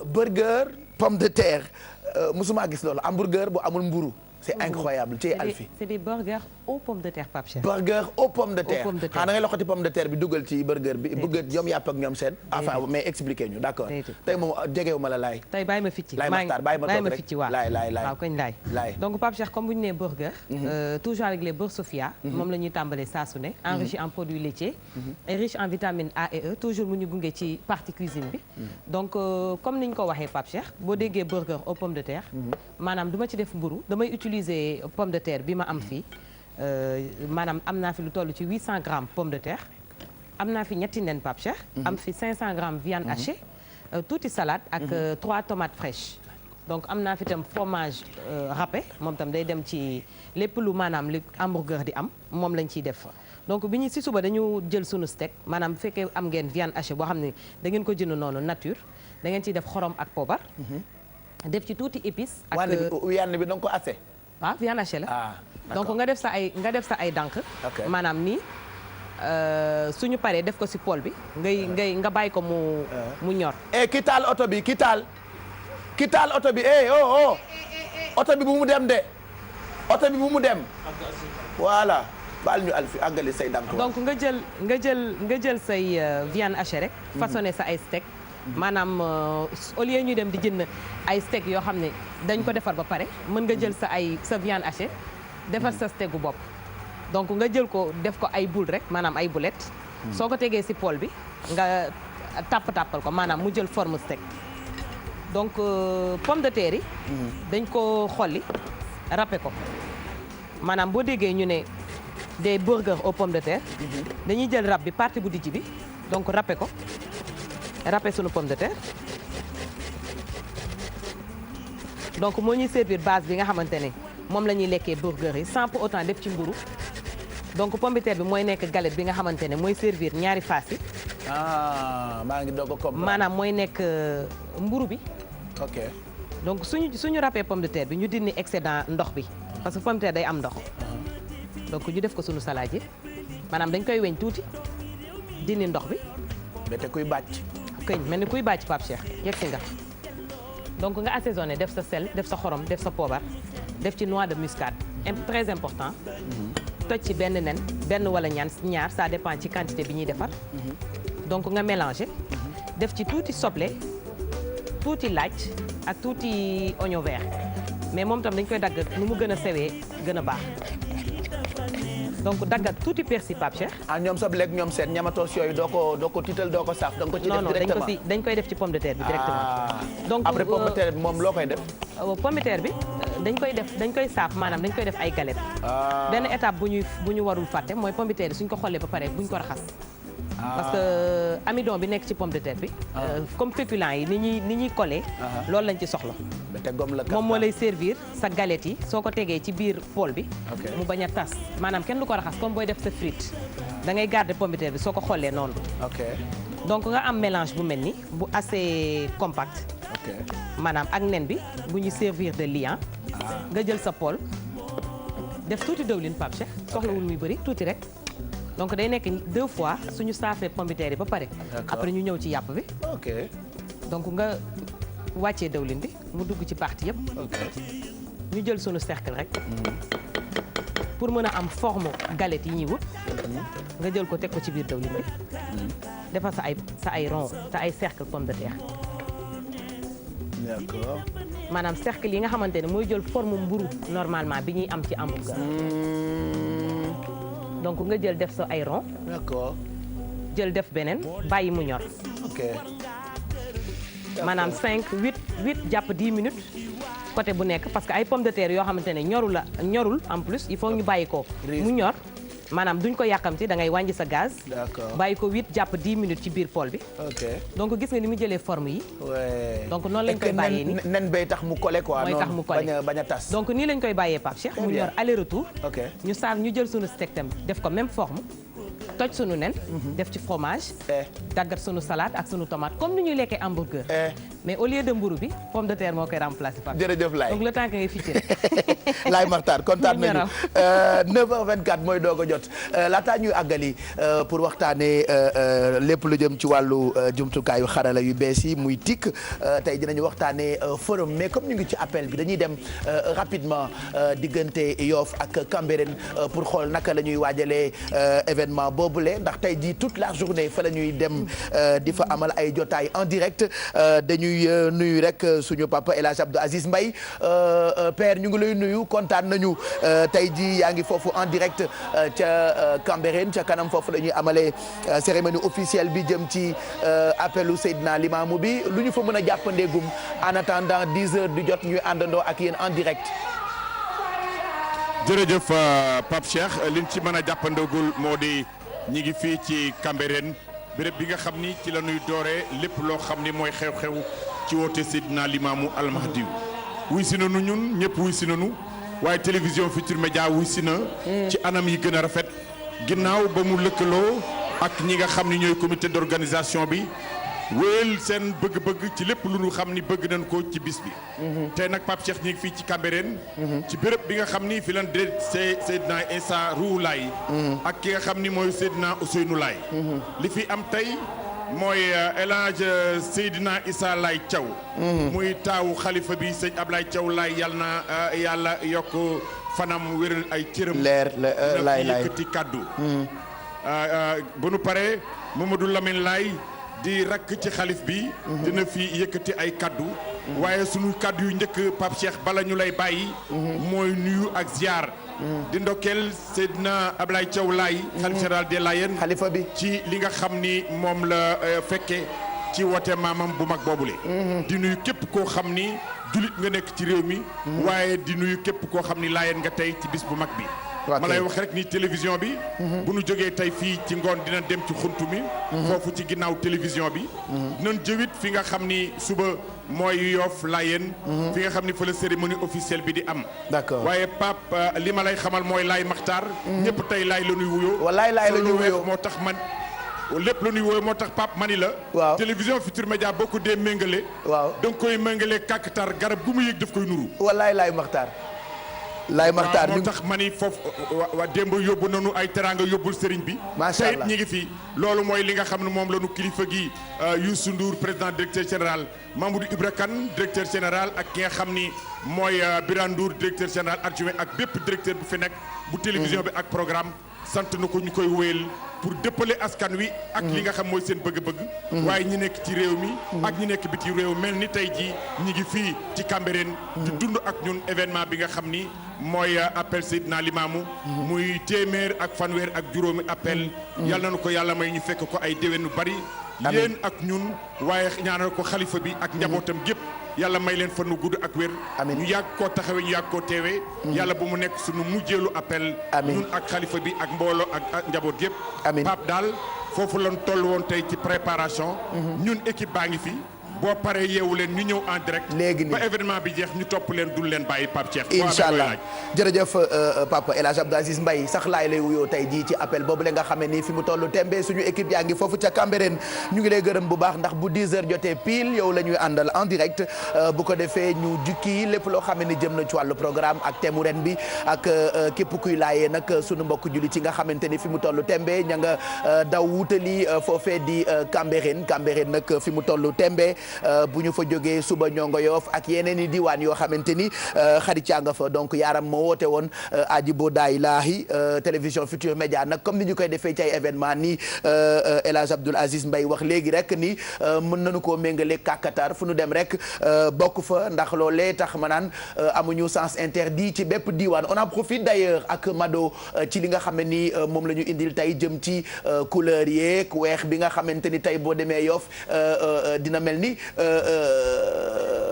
burger pomme de terre musuma gis loolu hamburger bu amul mburu c'est incroyable ci Alfi. c'est des burgers aux pommes de terre Pape Cheikh. burger aux pommes de terre da ngay loxoti pomme de terre bi dugal ci burger bi bëgg ñoom yàpp ak ñoom seen. enfin mais expliquer ñu d'accord. tey moom jegewu ma la laay. tey bàyyi ma ficci laay Maxtar bàyyi ma toog rek laay waaw koñ laay. donc Pape Cheikh comme bu ñu nee burger. toujours avec les beurre Sofia. moom la ñuy tàmbalee saa su ne. enrichi en produits laitiers. et riche en vitamine A et E toujours mu ñu gunge ci partie cuisine bi. donc comme ni ñu ko waxee Pape Cheikh boo déggee burger aux pommes de terre. maanaam du ma ci def mburu damay utiliser pomme de terre bi ma am fii. maanaam am naa fi lu toll ci 800 grammes pomme de terre am naa fi ñetti nen Pape Cheikh. am fi 500 grammes viande hachée. tuuti salade ak 3 tomates fraîches. donc am naa fi tam fromage râpé moom tam day dem ci lépp lu maanaam li hamburger di am moom lañ ciy def. donc bi ñu si suba dañu jël sunu steak maanaam bu fekkee am ngeen viande hachée boo xam ne da ngeen ko jënd noonu nature da ngeen ciy def xorom ak poobar. def ci tuuti épice. ak viande bi da nga ko assé. waaw viande hachée la. donc nga def sa ay dànk. maanaam nii suñu paree def ko ci poêle bi nga bàyyi ko mu ñor. ki taal oto bi ki taal oto bi oto bi bu mu dem de oto bi bu mu dem. voilà baal ñu Alfi àggali say dànk. donc nga jël say viande hachée rek. façonné sa ay steak. maanaam au lieu ñu dem di jënd ay steak yoo xam ne dañ ko defar ba pare mën nga jël sa viande hachée. defar sa steak bopp donc nga jël ko def ko ay boule rek maanaam ay boulettes. soo ko tegee ci poêle bi nga tàppal ko maanaam mu jël forme steak. donc pomme de terre yi. dañ ko xolli râpé ko maanaam boo déggee ñu ne des burgers aux pommes de terre. dañuy jël râpe bi partie bu dijj bi donc râpé ko râpé sunu pomme de terre. donc moo ñuy servir base bi nga xamante ne. moom la ñuy lekkee burger yi sans pour autant def ci mburu donc pomme de terre bi mooy nekk galette bi nga xamante ne mooy servir ñaari face yi. maa ngi doog a comprendre. maanaam mooy nekk mburu bi. ok donc suñu râpé pomme de terre bi ñu dindi excédent ndox bi parce que pomme de terre day am ndox. donc ñu def ko suñu salade yi maanaam dañ koy weñ tuuti dindi ndox bi. bete kuy bàcc. këñ mel ni kuy bàcc Pape Cheikh yegg si nga. donc nga assaisonné def sa sel def sa xorom def sa poobar. def ci noix de muscade très important. toj ci benn nen benn wala ñaar ça dépend ci quantité bi ñuy defar. donc nga mélanger. def ci tuuti soble tuuti laaj ak tuuti oignon vert mais moom tam dañ koy dagg nu mu gën a sewee gën a baax. donc daggat tuuti persil Pape Cheikh. ñoom soble ak ñoom seen ñamatoos yooyu doo ko tiital doo ko saaf. da nga ko ci def directement dañ koy def ci pomme de terre bi directement. donc après pomme de terre bi moom loo koy def. pomme de terre bi dañ koy saaf maanaam dañ koy def ay galettes. benn étape bu ñu warul fàtte mooy pomme de terre bi suñ ko xollee ba pare buñ ko raxas. parce que amidon bi nekk ci pomme de terre bi. comme féculent yi ni ñuy collé. loolu lañ ci soxla. moom moo lay servir sa galette yi soo ko tegee ci biir poêle bi. mu bañ a tas maanaam kenn du ko raxas comme booy def sa frite. da ngay garder pomme de terre bi soo ko xollee noonu. donc nga am mélange bu mel ni bu assez compact. maanaam ak nen bi bu ñu servir de liant. nga jël sa poêle def tuuti dëwlin Pape Cheikh soxlawul muy bëri tuuti rek. donc day nekk 2 fois suñu saafee pomme de terre yi ba pare. après ñu ñëw ci yàpp bi. donc nga wàccee dëwlin bi mu dugg ci partie yëpp. ñu jël suñu cercle rek. pour mën a am forme galette yi ñuy wut. nga jël ko teg ko ci biir dëwlin bi. defal sa ay rond sa ay cercle pomme de terre. d'accord. maanaam cercle yi nga xamante ne mooy jël forme mburu normalement bi ñuy am ci hamburger. donc nga jël def sa ay rond. d'accord. jël def beneen bàyyi mu ñor. ok. maanaam 8 jàpp 10 minutes côté bu nekk parce que ay pomme de terre yoo xamante ne ñorul en plus il faut ñu bàyyi ko mu ñor. maanaam duñ ko yàkkamti da ngay wàññi sa gaz. d'accord bàyyi ko 8 jàpp 10 minutes ci biir poêle bi. ok donc gis nga ni mu jëlee forme yi. donc noonu lañ koy bàyyee nii nen bay tax mu collé quoi. mooy tax mu collé bañ a tas. donc nii lañ koy bàyyee Pape Cheikh. mu ñor aller retour. ok ñu jël sunu steak tam def ko même forme. toj sunu nen. def ci fromage. daggat sunu salade ak sunu tomate comme ni ñuy lekkee hamburger. mais au lieu de mburu bi pomme de terre moo koy remplacer. jërëjëf Laye donc le temps que ngay ficcé. Laye Makhtar kontaan nañu 9h24 mooy doog a jot laataa ñuy àggali pour waxtaanee lépp lu jëm ci wàllu jumtukaayu xarala yu bees yi muy TIC tey dinañu waxtaanee forum mais comme ñu ngi ci appel bi dañuy dem rapidement diggante Yoff ak Cambérène pour xool naka la ñuy waajalee événement boobule ndax tey jii toute la journée fa la ñuy dem di fa amal ay jotaay en direct dañuy nuyu rek suñu papa El Hadj Abdou Aziz Mbaye père ñu ngi lay nuyu kontaan nañu tey jii yaa ngi foofu en direct ca Cambérène ca kanam foofu la ñuy amalee cérémonie officielle bi jëm ci appelu Seydina Limamou bi lu ñu fa mën a jàppandeegum en attendant 10 heures du jot ñuy àndandoo ak yéen en direct. jërëjëf Pape Cheikh liñ ci mën a jàppandagul moo di ñi ngi fii ci Cambérène béréb bi nga xam ni ci la ñuy dooree lépp loo xam ni mooy xew-xew ci woote Seydina Limamou Al Mahdi wuy si nanu ñun ñëpp wuy si nanu waaye télévision Futurs Médias wuy si na ci anam yi gën a rafet ginnaaw ba mu lëkkaloo ak ñi nga xam ni ñooy comité d'organisation bi wéyal seen bëgg-bëgg ci lépp lu ñu xam ni bëgg nañ ko ci bis bi. tey nag Pape Cheikh ñi ngi fii ci Cambérène. ci béréb bi nga xam ni fi lan de Seydina Issa Rouhou Laye ak ki nga xam ni mooy Seydina Ousseynou Laye li fi am tey mooy El Hadj Seydina Issa Laye Thiaw muy taawu xalifa bi sëñ Ablaye Thiaw Laye yàlla na yàlla yokk fanam wéral ay cëram leer Laye yëkkati kàddu bu nu paree Mamadou Lamine Laye di rakk ci xalif bi dina fi yëkkati ay kaddu waaye sunu kaddu yu njëkk Pape Cheikh bala ñu lay bàyyi mooy nuyu ak ziar di ndokkeel Seydina Ablaye Thiaw Laye xalif général des Layènes xalifa bi ci li nga xam ni moom la fekke ci wote maamam bu mag boobule di nuyu képp koo xam ni julit nga nekk ci réew mi waaye di nuyu képp koo xam ni Layène nga tey ci bis bu mag bi ma lay wax rek ni télévision bi bu nu jógee tey fii ci ngoon dina dem ci xuntu mi foofu ci ginnaaw télévision bi dinañ jëwit fi nga xam ni suba mooy Yoff Layène fi nga xam ni fa la cérémonie officielle bi di am d'accord waaye Pape li ma lay xamal mooy Laye Makhtar ñëpp tey Laye la ñuy wuyoo wallaay Laye la ñuy wuyoo moo tax man lépp la ñuy wuyoo moo tax Pape mani la waaw télévision Futurs Médias boo ko dee méngale waaw da nga koy méngale kàkkatar garab gu mu yëg daf koy nuru wallaay Laye Makhtar Laye Makhtar moo tax ma ni foofu waa démb yóbbu nañu ay teranga yóbbul sëriñ bi macha allah tey ñi ngi fi loolu mooy li nga xam ne moom la ñu kilifa gi Youssou Ndour président directeur général Mamadou Ibra Kane directeur général ak ki nga xam ni mooy Birane Ndour directeur général adjoint ak bépp directeur bu fi nekk bu télévision bi ak programme sant na ko ñu koy wéyal pour dëppale askan wi ak li nga xam mooy seen bëgg-bëgg waaye ñi nekk ci réew mi ak ñi nekk biti réew mel ni tey jii ñi ngi fii ci Cambérène di dund ak ñun événement bi nga xam ni mooy appel Seydina Limamou muy téeméer ak fanweer ak juróomi appel yàlla na ko yàlla may ñu fekk ko ay déwén yu bari yéen ak ñun waaye ñaanal ko xalifa bi ak njabootam gépp yàlla may leen fan nu gudd ak wér ñu yàgg koo taxawee ñu yàgg koo teewee yàlla bu mu nekk suñu mujjeelu appel ñun ak xalifa bi ak mbooloo ak njaboot gépp Pape daal foofu lañ toll woon tey ci préparation ñun équipe baa ngi fi boo paree yeewu leen ñu ñëw en direct léegi ba événement bi jeex ñu topp leen dul leen bàyyi Pape Cheikh incha allah jërëjëf papa El Hadj Abdou Aziz Mbaye sax laay lay wuyoo tey jii ci appel boobu la nga xamee ni fi mu toll tembe suñu équipe yaa ngi foofu ca Cambérène ñu ngi lay gërëm bu baax ndax bu 10 heures jotee pile yow la ñuy àndal en direct bu ko defee ñu jukki lépp loo xamee ni jëm na ci wàllu programme ak thème ren bi ak képp kuy laayee nag suñu mbokk julli ci nga xamante ni fi mu toll tembe ña nga daw wutali foofee di Cambérène nag fi mu toll tembe bu ñu fa jógee suba ñongo Yoff ak yeneen i diwaan yoo xamante ni xarit yaa nga fa donc yaaram moo woote woon aji boo daay laahi télévision Futurs Médias nag comme ni ñu koy defee ci ay événement ni El Hadj Abdoul Aziz Mbaye wax léegi rek ni mën nañu koo méngale kàkkatar fu nu dem rek bokk fa ndax loolee tax ma naan amuñu sens interdit ci bépp diwaan on en profite d'ailleurs ak Mado ci li nga xam ne ni moom la ñu indil tey jëm ci couleur yeeg weex bi nga xamante ni tey boo demee Yoff dina mel ni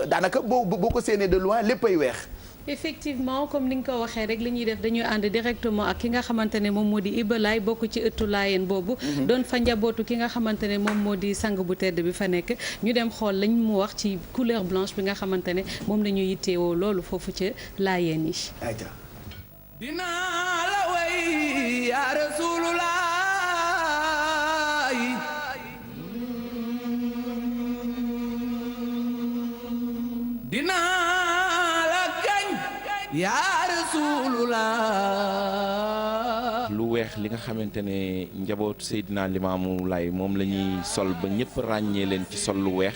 daanaka boo ko séenee de loin léppay weex. effectivement comme ni nga ko waxee rek li ñuy def dañuy ànd directement ak ki nga xamante ne moom moo di Iba Laye bokk ci ëttu Laayeen boobu doon fa njabootu ki nga xamante ne moom moo di sang bu tedd bi fa nekk ñu dem xool lañ mu wax ci couleur blanche bi nga xamante ne moom la ñuy yitteewoo loolu foofu ca Laayeen yi dinaa la way yaa Rasulullah dinaa la kañ yaa Rasulullah. lu weex li nga xamante ne njabootu Seydina Limaamu Laay moom la ñuy sol ba ñëpp ràññee leen ci sol lu weex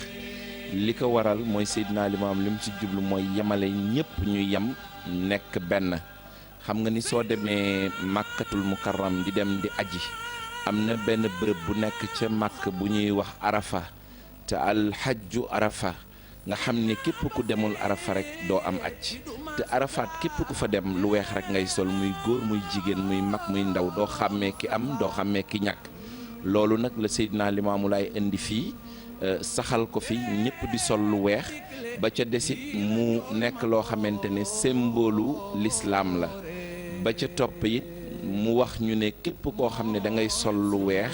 li ko waral mooy Seydina Limaamu li mu ci jublu mooy yemale ñëpp ñu yem nekk benn. xam nga ni soo demee màkkatul mukarram di dem di aji am na benn bërëb bu nekk ca màkk bu ñuy wax arafa te alxajju arafa nga xam ni képp ku demul arafa rek doo am aj te arafaat képp ku fa dem lu weex rek ngay sol muy góor muy jigéen muy mag muy ndaw doo xàmmee ki am doo xàmmee ki ñàkk loolu nag la Seydina Limaamu Laay indi fii saxal ko fi ñëpp di sol lu weex ba ca desit mu nekk loo xamante ne symbole l'islam la ba ca topp it mu wax ñu ne képp koo xam ne da ngay sol lu weex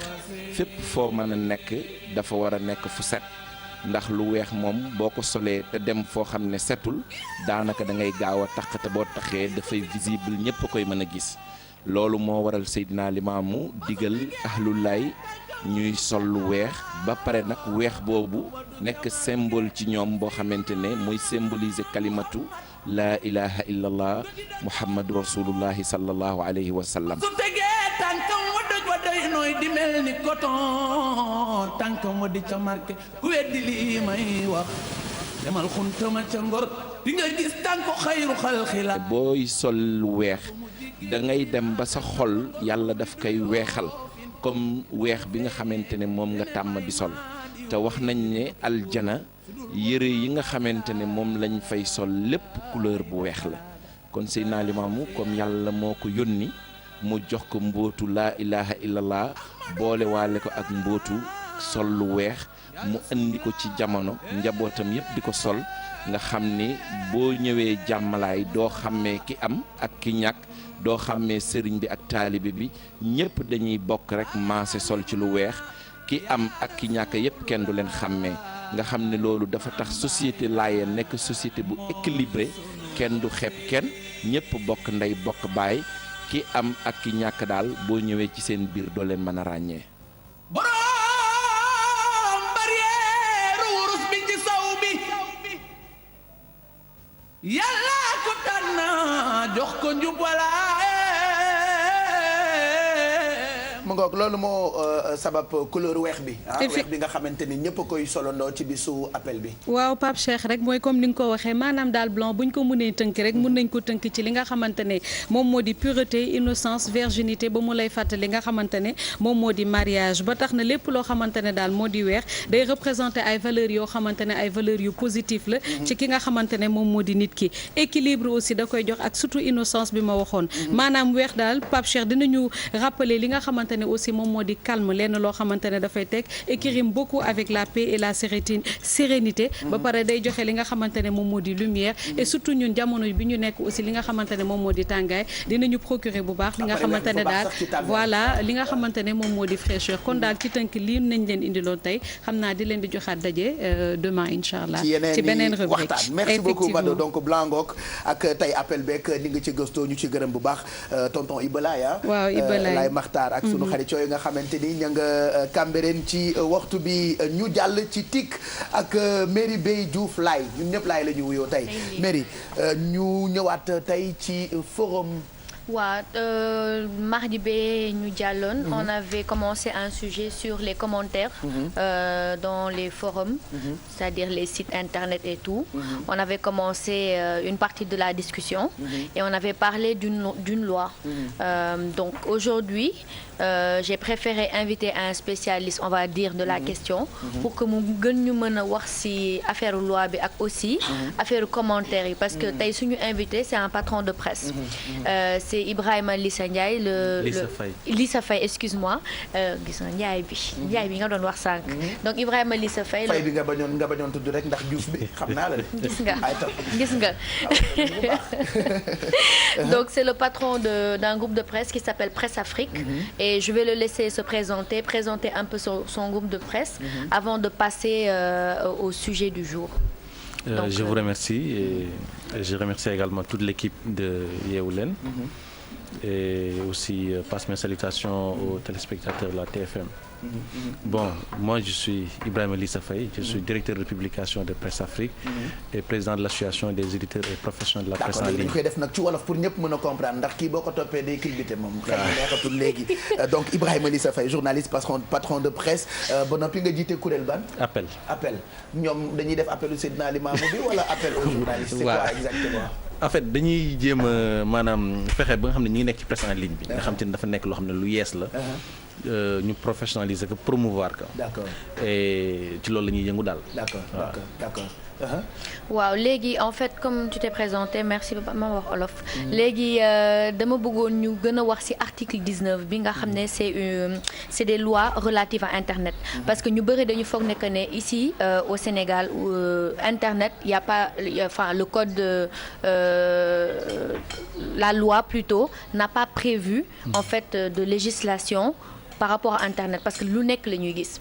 fépp foo mën a nekk dafa war a nekk fu set ndax lu weex moom boo ko solee te dem foo xam ne setul daanaka da ngay gaaw a taq te boo taxee dafay visible ñëpp a koy mën a gis loolu moo waral Seydina Limaamu digal ahlulaay ñuy sol lu weex ba pare nag weex boobu nekk symbole ci ñoom boo xamante ne mooy symboliser kalimatu laa ilaha illallah muhammadu rasulullahi sallallahu alayhi wa sallam. su tegee tànkam wa doj wa day nooy di mel ni coton tànkam wa di ca marqué ku weddi lii may wax demal xuntama ca ngor di nga gis tànku xayru xalxila. booy sol lu weex da ngay dem ba sa xol yàlla daf koy weexal comme weex bi nga xamante ne moom nga tàmm di sol te wax nañ ne aljana yëre yi nga xamante ne moom lañ fay sol lépp couleur bu weex la kon Seydina Limaamu comme yàlla moo ko yónni mu jox ko mbootu laa ilaha illallah boole waale ko ak mbootu sol lu weex mu indi ko ci jamono njabootam yépp di ko sol nga xam ni boo ñëwee jàmmalaay doo xàmmee ki am ak ki ñàkk doo xàmmee sëriñ bi ak taalibe bi ñépp dañuy bokk rek maase sol ci lu weex ki am ak ki ñàkk yépp kenn du leen xàmmee nga xam ne loolu dafa tax société Laayeen nekk société bu équilibré kenn du xeeb kenn ñépp bokk ndey bokk baay ki am ak ki ñàkk daal boo ñëwee ci seen biir doo leen mën a ràññee. borom barrière wurus bi ci saw bi yàlla ko tànn jox ko njub walaaye. mu ngoog loolu moo sabab couleur weex bi weex bi nga xamante ni ñëpp a koy solondoo ci bisu appel bi. waaw Pape Cheikh rek mooy comme ni nga ko waxee maanaam daal blanc bu ñu ko mënee tënk rek mun nañ ko tënk ci li nga xamante ne moom moo di pureté innocence virginité ba mu lay fàttali nga xamante ne moom moo di mariage ba tax na lépp loo xamante ne daal moo di weex day représenter ay valeurs yoo xamante ne ay valeurs yu positif la ci ki nga xamante ne moom moo di nit ki équilibre aussi da koy jox ak surtout innocence bi ma waxoon maanaam weex daal Pape Cheikh dinañu rappeler li nga xamante ne aussi moom moo di calme lenn loo xamante ne dafay teg et qui rime beaucoup avec la paix et la sérénité ba pare day joxe li nga xamante ne moom moo di lumière et surtout ñun jamono bi ñu nekk aussi li nga xamante ne moom moo di tàngaay dinañu procurer bu baax li nga xamante ne daal voilà li nga xamante ne moom moo di fraîcheur kon daal ci tënk lii nañ leen indiloon tey xam naa di leen di joxaat daje demain incha allah ci beneen rubrique waxtaan merci beaucoup Mado donc Blangook ak tey appel beeg li nga ci gëstoo ñu ci gërëm bu baax tonton Ibalaay waaw Ibalaay Laay Maxtaar ak sunu xarit yooyu nga xamante ni ña nga Cambérène ci waxtu bi ñu jàll ci TIC ak Merry Beye Diouf Laay ñun ñëpp Laay la ñu wuyoo tey Merry ñu ñëwaat tey ci forum. waaw mardi bi ñu jàlloon on avait commencé un sujet sur les commentaires dans les forums c'est-à-dire les sites internet et tout on avait commencé une partie de la discussion et on avait parlé d'une loi donc aujourd'hui j'ai préféré inviter un spécialiste on va dire de la question pour que mu gën ñu mën a wax ci affaire loi bi ak aussi affaire commentaires yi parce que tey suñu invité c'est un patron de presse c'est Ibrahima Lissa Ndiaye Lissa Faye excuse-moi gis nga Ndiaye bi nga doon wax sànq donc Ibrahima Lissa Faye bi nga bañoon tudd rek ndax Diouf bi xam naa la gis nga donc c'est le patron d'un groupe de presse qui s'appelle Presse Afrique et je vais le laisser se présenter un peu son groupe de presse avant de passer au sujet du jour. Donc, je vous remercie et je remercie également toute l'équipe de Yeewu Leen et aussi passe mes salutations aux téléspectateurs de la TFM. Bon, moi je suis Ibrahima Lissa Faye, je suis directeur de publication de Presse Afrique et président de l'association des éditeurs et professionnels de la presse en d'accord ligne. dañu koy def nag ci wolof pour ñëpp mën a comprendre ndax kii boo ko toppee day culbité moom xel mi neexatul léegi donc Ibrahima Lissa Faye journaliste patron de presse ba noppi nga jiite kuréel ban Appel. ñoom dañuy def appelu Seydina Limamou bi wala appel aux journalistes c'est quoi exactement En fait dañuy jéem a maanaam fexe ba nga xam ne ñi ngi nekk ci presse en ligne bi nga xam te ne dafa nekk loo xam ne lu yees la ñu professionnaliser ko promouvoir ko d'accord et ci loolu la ñuy yëngu daal d'accord waaw léegi en fait comme tu t'es présenté merci ma wax olof léegi dama bëggoon ñu gën a wax ci article 19 bi nga xam ne c'est des lois relatives à internet parce que ñu bëri dañu foog ne que ne ici au Sénégal internet y a pas enfin le code la loi plutôt n'a pas prévu en fait de législation par rapport à internet parce que lu nekk la ñuy gis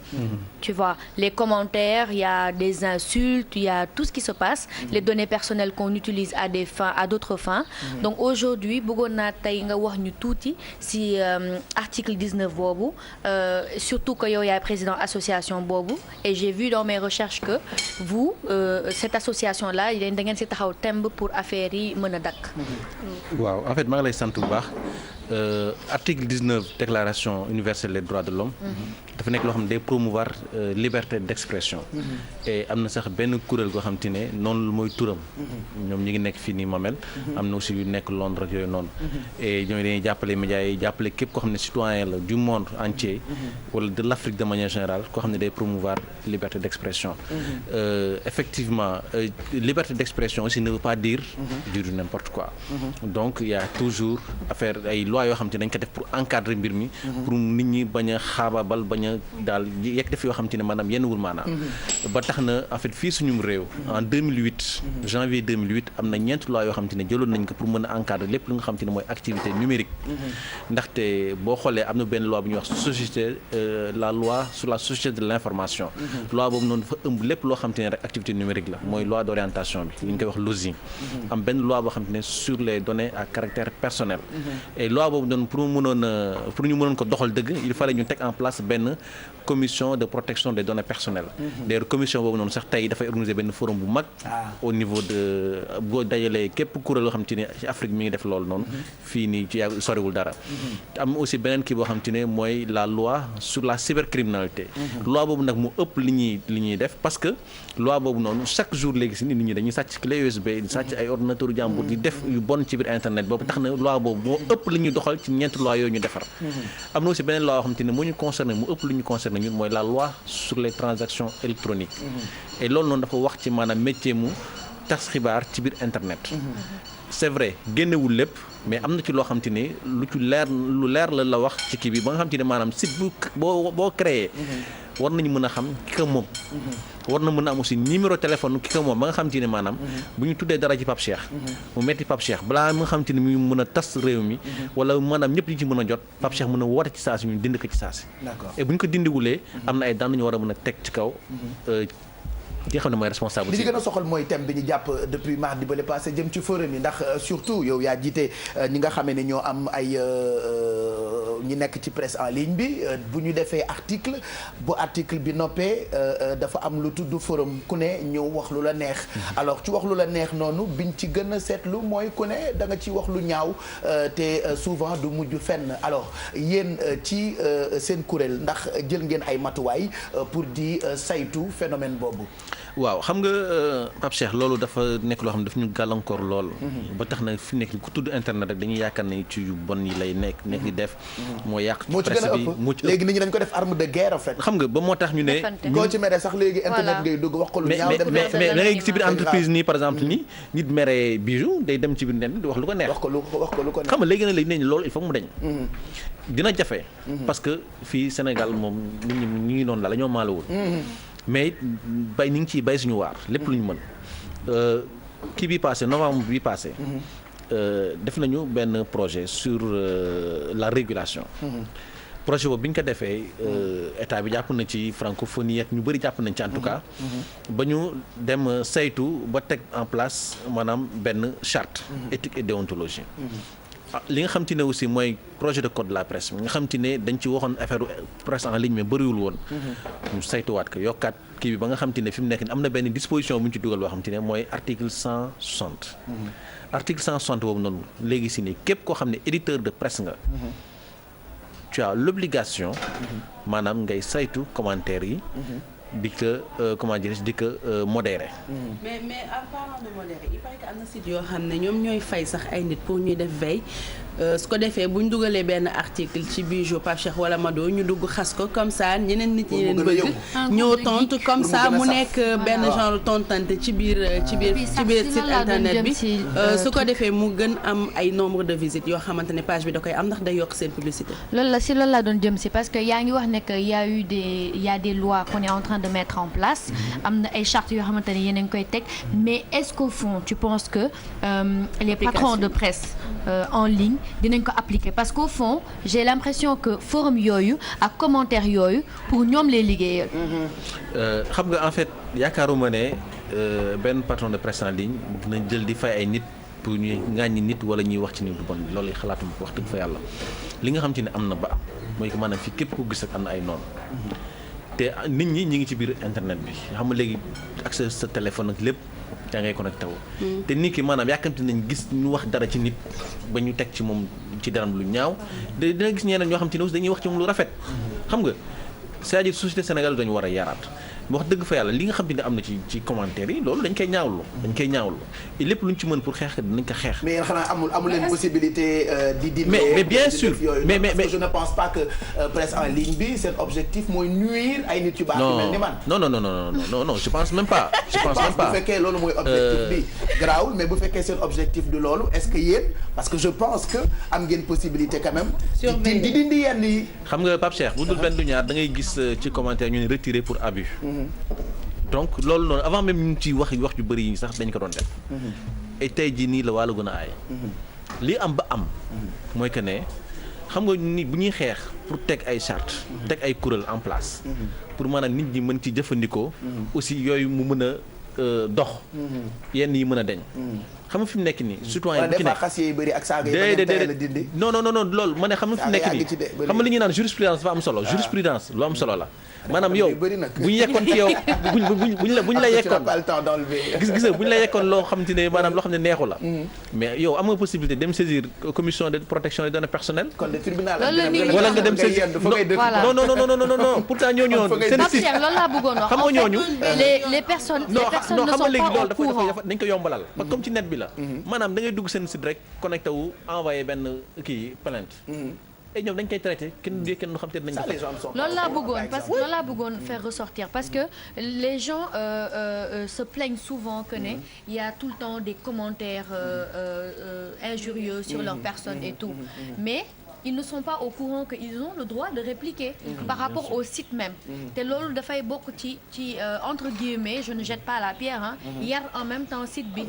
tu vois les commentaires il y a des insultes il y a tout ce qui se passe les données personnelles qu'on utilise à des fins à d'autres fins donc aujourd'hui bëggoon naa tey nga wax ñu tuuti ci article 19 boobu surtout que yow yaay président association boobu et j'ai vu dans mes recherches que vous cette association là yéen da ngeen ci taxaw temb pour affaire yi mën a dakk waaw en fait maa ngi lay sant bu baax article 19 déclaration universelle des droits de l'homme dafa nekk loo xam ne day promouvoir liberté d'expression et am na sax benn kuréel goo xam te ne noonu lu mooy turam ñoom ñi ngi nekk fii nii Mamel am na aussi yu nekk Londres ak yooyu noonu et ñooy dañuy jàppale médias yi jàppale képp koo xam ne citoyen la du monde entier wala de l'Afrique de manière générale koo xam ne day promouvoir liberté d'expression effectivement liberté d'expression aussi ne veut pas dire n'importe quoi donc il y a toujours affaire ay loi yoo xam te ne dañ ko def pour encadrer mbir mi pour nit ñi bañ a xaabaabal bañ a daal yekk def yoo xam te ne maanaam yenn wul maanaam ba tax na en fait fii suñum réew en 2008 janvier 2008 am na ñeenti loi yoo xam te ne jëloon nañ ko pour mën a encadrer lépp lu nga xam te ne mooy activité numérique ndaxte boo xoolee am na benn loi bu ñuy wax société la loi sur la société de l'information loi boobu noonu dafa ëmb lépp loo xam te ne rek activité numérique la mooy loi d'orientation bi li ñu koy wax LOSI am benn loi boo xam te ne sur les données à caractère personnel et loi boobu noonu pour ñu mënoon ko doxal dëgg il fallait ñu teg en place benn commission de protection des données personnelles d'ailleurs commission boobu noonu sax tey dafay organiser benn forum bu mag au niveau de boo dajalee képp kuréel yoo xam te ne ci Afrique mi ngi def loolu noonu fii nii ci soriwul dara am aussi beneen kii boo xam te ne mooy la loi sur la cybercriminalité loi boobu nag mu ëpp li ñuy def parce que loi boobu noonu chaque jour léegi si nit ñi dañuy sàcc clé USB di sàcc ay ordinateur jàmbur di def yu bon ci biir internet boobu tax na loi boobu moo ëpp li ñuy doxal ci ñeenti loi yooyu ñu defar am na aussi beneen loi yoo xam te ne moo ñu concerné mu ëpp lu ñu concerné ñun mooy la loi sur les transactions électroniques et loolu noonu dafa wax ci maanaam métier mu tas xibaar ci biir internet c'est vrai génnewul lépp mais am na ci loo xam te ne lu leer la wax ci kii bi ba nga xam te ne maanaam site boo créé war nañu mën a xam ki ko moom war na mën a am aussi numéro téléphone ki ko moom ba nga xam te ne maanaam bu ñu tuddee dara ci Pape Cheikh mu metti Pape Cheikh balaa nga xam te ne mu mën a tas réew mi wala maanaam ñëpp ñi ci mën a jot Pape Cheikh mën a woote ci saasi ñu dind ko ci saasi et bu ñu ko dindiwulee am na ay daan ñu war a mën a teg ci kaw ki nga xam ne mooy responsable li ci gën a soxal mooy thème bi ñu jàpp depuis mardi ba le passé jëm ci forum yi ndax surtout yow yaa jiite ñi nga xamee ne ñoo am ay ñi nekk ci presse en ligne bi bu ñu defee article bu article bi noppee dafa am lu tudd forum ku ne ñëw wax lu la neex alors ci wax lu la neex noonu biñ ci gën a seetlu mooy ku ne da nga ci wax lu ñaaw te souvent du mujj fenn alors yéen ci seen kuréel ndax jël ngeen ay matuwaay pour di saytu phénomène boobu. waaw xam nga Pape Cheikh loolu dafa nekk loo xam ne daf ñu gàllankoor lool. ba tax na fi nekk ku tudd internet rek dañuy yaakaar ne ci yu bon yi lay nekk di def. moo yàq ci presse bi moo ci léegi nit ñi dañ ko def arme de guerre en fait. xam nga ba moo tax ñu ne. koo ci mere sax léegi internet ngay dugg wax ko lu ñaaw. mais da ngay gis ci biir entreprise nii par exemple nii nit mere bijou day dem ci biir nen di wax lu ko neex. wax ko lu ko neex xam nga léegi nag nee loolu il faut mu deñ dina jafe. parce que fii Sénégal moom nit ñi ñu ngi noonu la ñoo maalawul mais bay ni ngi ciy bay suñu waar lépp lu ñu mën kii bi passé novembre bi passé def nañu benn projet sur la régulation projet boobu bi ñu ko defee état bi jàpp na ci francophonie ak ñu bëri jàpp nañ ci en tout cas ba ñu dem saytu ba teg en place maanaam benn charte éthique et déontologie li nga xam te ne aussi mooy projet de code de la presse nga xam te ne dañ ci waxoon affaire presse en ligne mais bëriwul woon. ñu saytuwaat ko yokkaat kii bi ba nga xam te ne fi mu nekk am na benn disposition bu ñu ci dugal boo xam te ne mooy article 160. article 160 boobu noonu léegi si ni képp koo xam ne éditeur de presse nga. tu as l'obligation maanaam ngay saytu commentaires yi. di ko comment dire di ko modérer. mais en parlant de modérer il paraît que am na site yoo xam ne ñoom ñooy fay sax ay nit pour ñuy def veille su ko defee bu ñu dugalee benn article ci Bijou Pape Cheikh wala Mado ñu dugg xas ko comme ça ñeneen nit ñi leen bëgg ñoo tontu comme ça mu nekk benn genre tontante ci biir site internet bi su ko defee mu gën am ay nombre de visites yoo xamante ne page bi da koy am ndax day yokk seen publicité. loolu laa doon jëm si parce que yaa ngi wax ne que y a des lois qu'on est en train de mettre en place am na ay chartes yoo xamante ne yéen a ngi koy teg mais est-ce qu'au fond tu penses que les patrons de presse en ligne dinañ ko appliquer parce qu'au fond j'ai l'impression que forum yooyu ak commentaires yooyu pour ñoom lay liggéeyal. xam nga en fait yaakaaruma ne benn patron de presse en ligne dina jël di fay ay nit pour ñuy ŋàññi nit wala ñuy wax ci nit du bon loolu xalaatuma ko wax dëgg fa yàlla li nga xam ci ne am na ba mooy que maanaam fii képp ko gis ak am na ay noonu. te nit ñi ngi ci biir internet bi xam nga léegi ak sa téléphone ak lépp yaa ngay connecté wu. te nit ki maanaam yàkkamti nañ gis ñu wax dara ci nit ba ñu teg ci moom ci daram lu ñaaw dina gis ñeneen ñoo xam te ne aussi dañuy wax ci moom lu rafet. xam nga c'est-à-dire société sénégalaise dañu war a yaraat wax dëgg fa yàlla li nga xam te ne am na ci commentaire yi loolu dañ koy ñaawlu. et lépp luñ ci mën pour xeex dinañ ko xeex. mais xanaa amul leen possibilité di dindi. mais bien sûr mais parce que je ne pense pas que presse en ligne bi seen objectif mooy nuire ay nit yu baax yu mel ni man. non je pense même pas. bu fekkee loolu mooy objectif bi garaawul mais bu fekkee seen objectif du loolu est-ce que yéen parce que je pense que am ngeen possibilité quand même. di dindi yenn yi. xam nga Pape Cheikh bu dul benn du ñaar da ngay gis ci commentaire ñu ne retiré pour abus. donc loolu noonu avant même ñu ci wax ju bëri yi sax dañ ko doon def. et tey jii nii la wàllu gën a aay. li am ba am. mooy que ne xam nga ni bu ñuy xeex pour teg ay charte teg ay kuréel en place. pour maanaam nit ñi mën ci jëfandikoo. aussi yooyu mu mën a dox. yenn yi mën a deñ. xam nga fi mu nekk nii. citoyen bu ci nekk xas yi bëri ak saaga yi la dindi. non loolu ma ne xam nga fi mu nekk nii xam nga li ñuy naan jurisprudence dafa am solo. jurisprudence lu am solo la. maanaam yow bu ñu yekkoon ci yow buñ la yekkoon gis nga bu ñu la yekkoon loo xam te ne maanaam loo xam ne neexu la. mais yow am nga possibilité dem saisir commission de protection des données personnelles. kon de tribunal wala nga dem saisir non pourtant ñooñu noonu seen site loolu laa bëggoon wax. xam nga ñooñu les personnes ne xam sont nga pas léegi au loolu courant. dañ ko yombalal parce que comme ci net bi la maanaam da ngay dugg seen site rek connecté wu envoyé benn kii plainte et ñoom dañ koy traité kenn du xam te nañ ko. loolu laa bëggoon parce que loolu laa bëggoon faire ressortir parce que les gens se plaignent souvent que ne il y a tout le temps des commentaires injurieux sur leur personne et tout mais ils ne sont pas au courant qu'ils ont le droit de répliquer par rapport au site même te loolu dafay bokk ci entre guillemets je ne jette pas la pierre yar en même temps site bi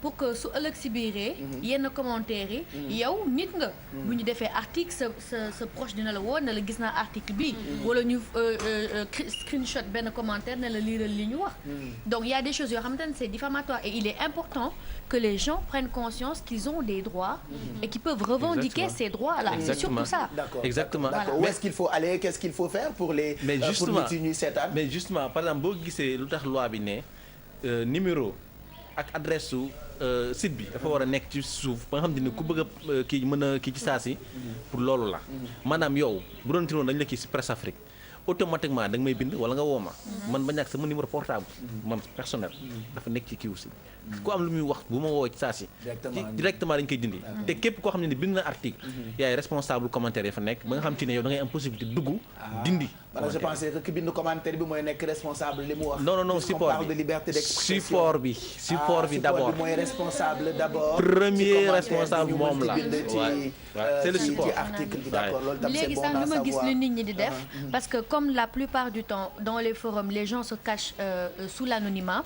pour que su ëllëg si biiree yenn commentaires yi yow nit nga bu ñu defee article sa proche dina la woo ne la gis naa article bi wala ñu screenshot benn commentaire ne la liiral li ñu wax donc il y a des choses yoo xamante ne c'est diffamatoire et il est important que les gens prennent conscience qu'ils ont des droits et qu'ils peuvent revendiquer ces droits-là. C'est surtout ça. D'accord. Exactement. D'accord. Où est-ce qu'il faut aller? Qu'est-ce qu'il faut faire pour les pour nit ñi seetaan? Mais justement par exemple boo gisee lu tax loi bi ne numéro ak adresse su site bi dafa war a nekk ci suuf ba nga xam ne ku bëgg a kii mën a kii ci saa si pour loolu la maanaam yow bu doon tiroon dañ la kii si Presse Afrique automatiquement da nga may bind wala nga woo ma man ba ñàkk sama numéro portable man personnel dafa nekk ci kiiw si ku am lu muy wax bu ma woo ci saa si directement dañ koy dindi te képp koo xam ne bind na article yaay responsable commentaire yi fa nekk ba nga xam te ne yow da ngay am possibilité dugg dindi je pensais que ki bind commentaire bi mooy nekk responsable li mu wax non support de liberté d'expression support bi d'abord mooy responsable d'abord premier responsable moom la c'est le support ci article bi d'accord loolu tam c'est léegi bon sax à li ma gis savoir li nit ñi di def parce que comme la plupart du temps dans les forums les gens se cachent sous l'anonymat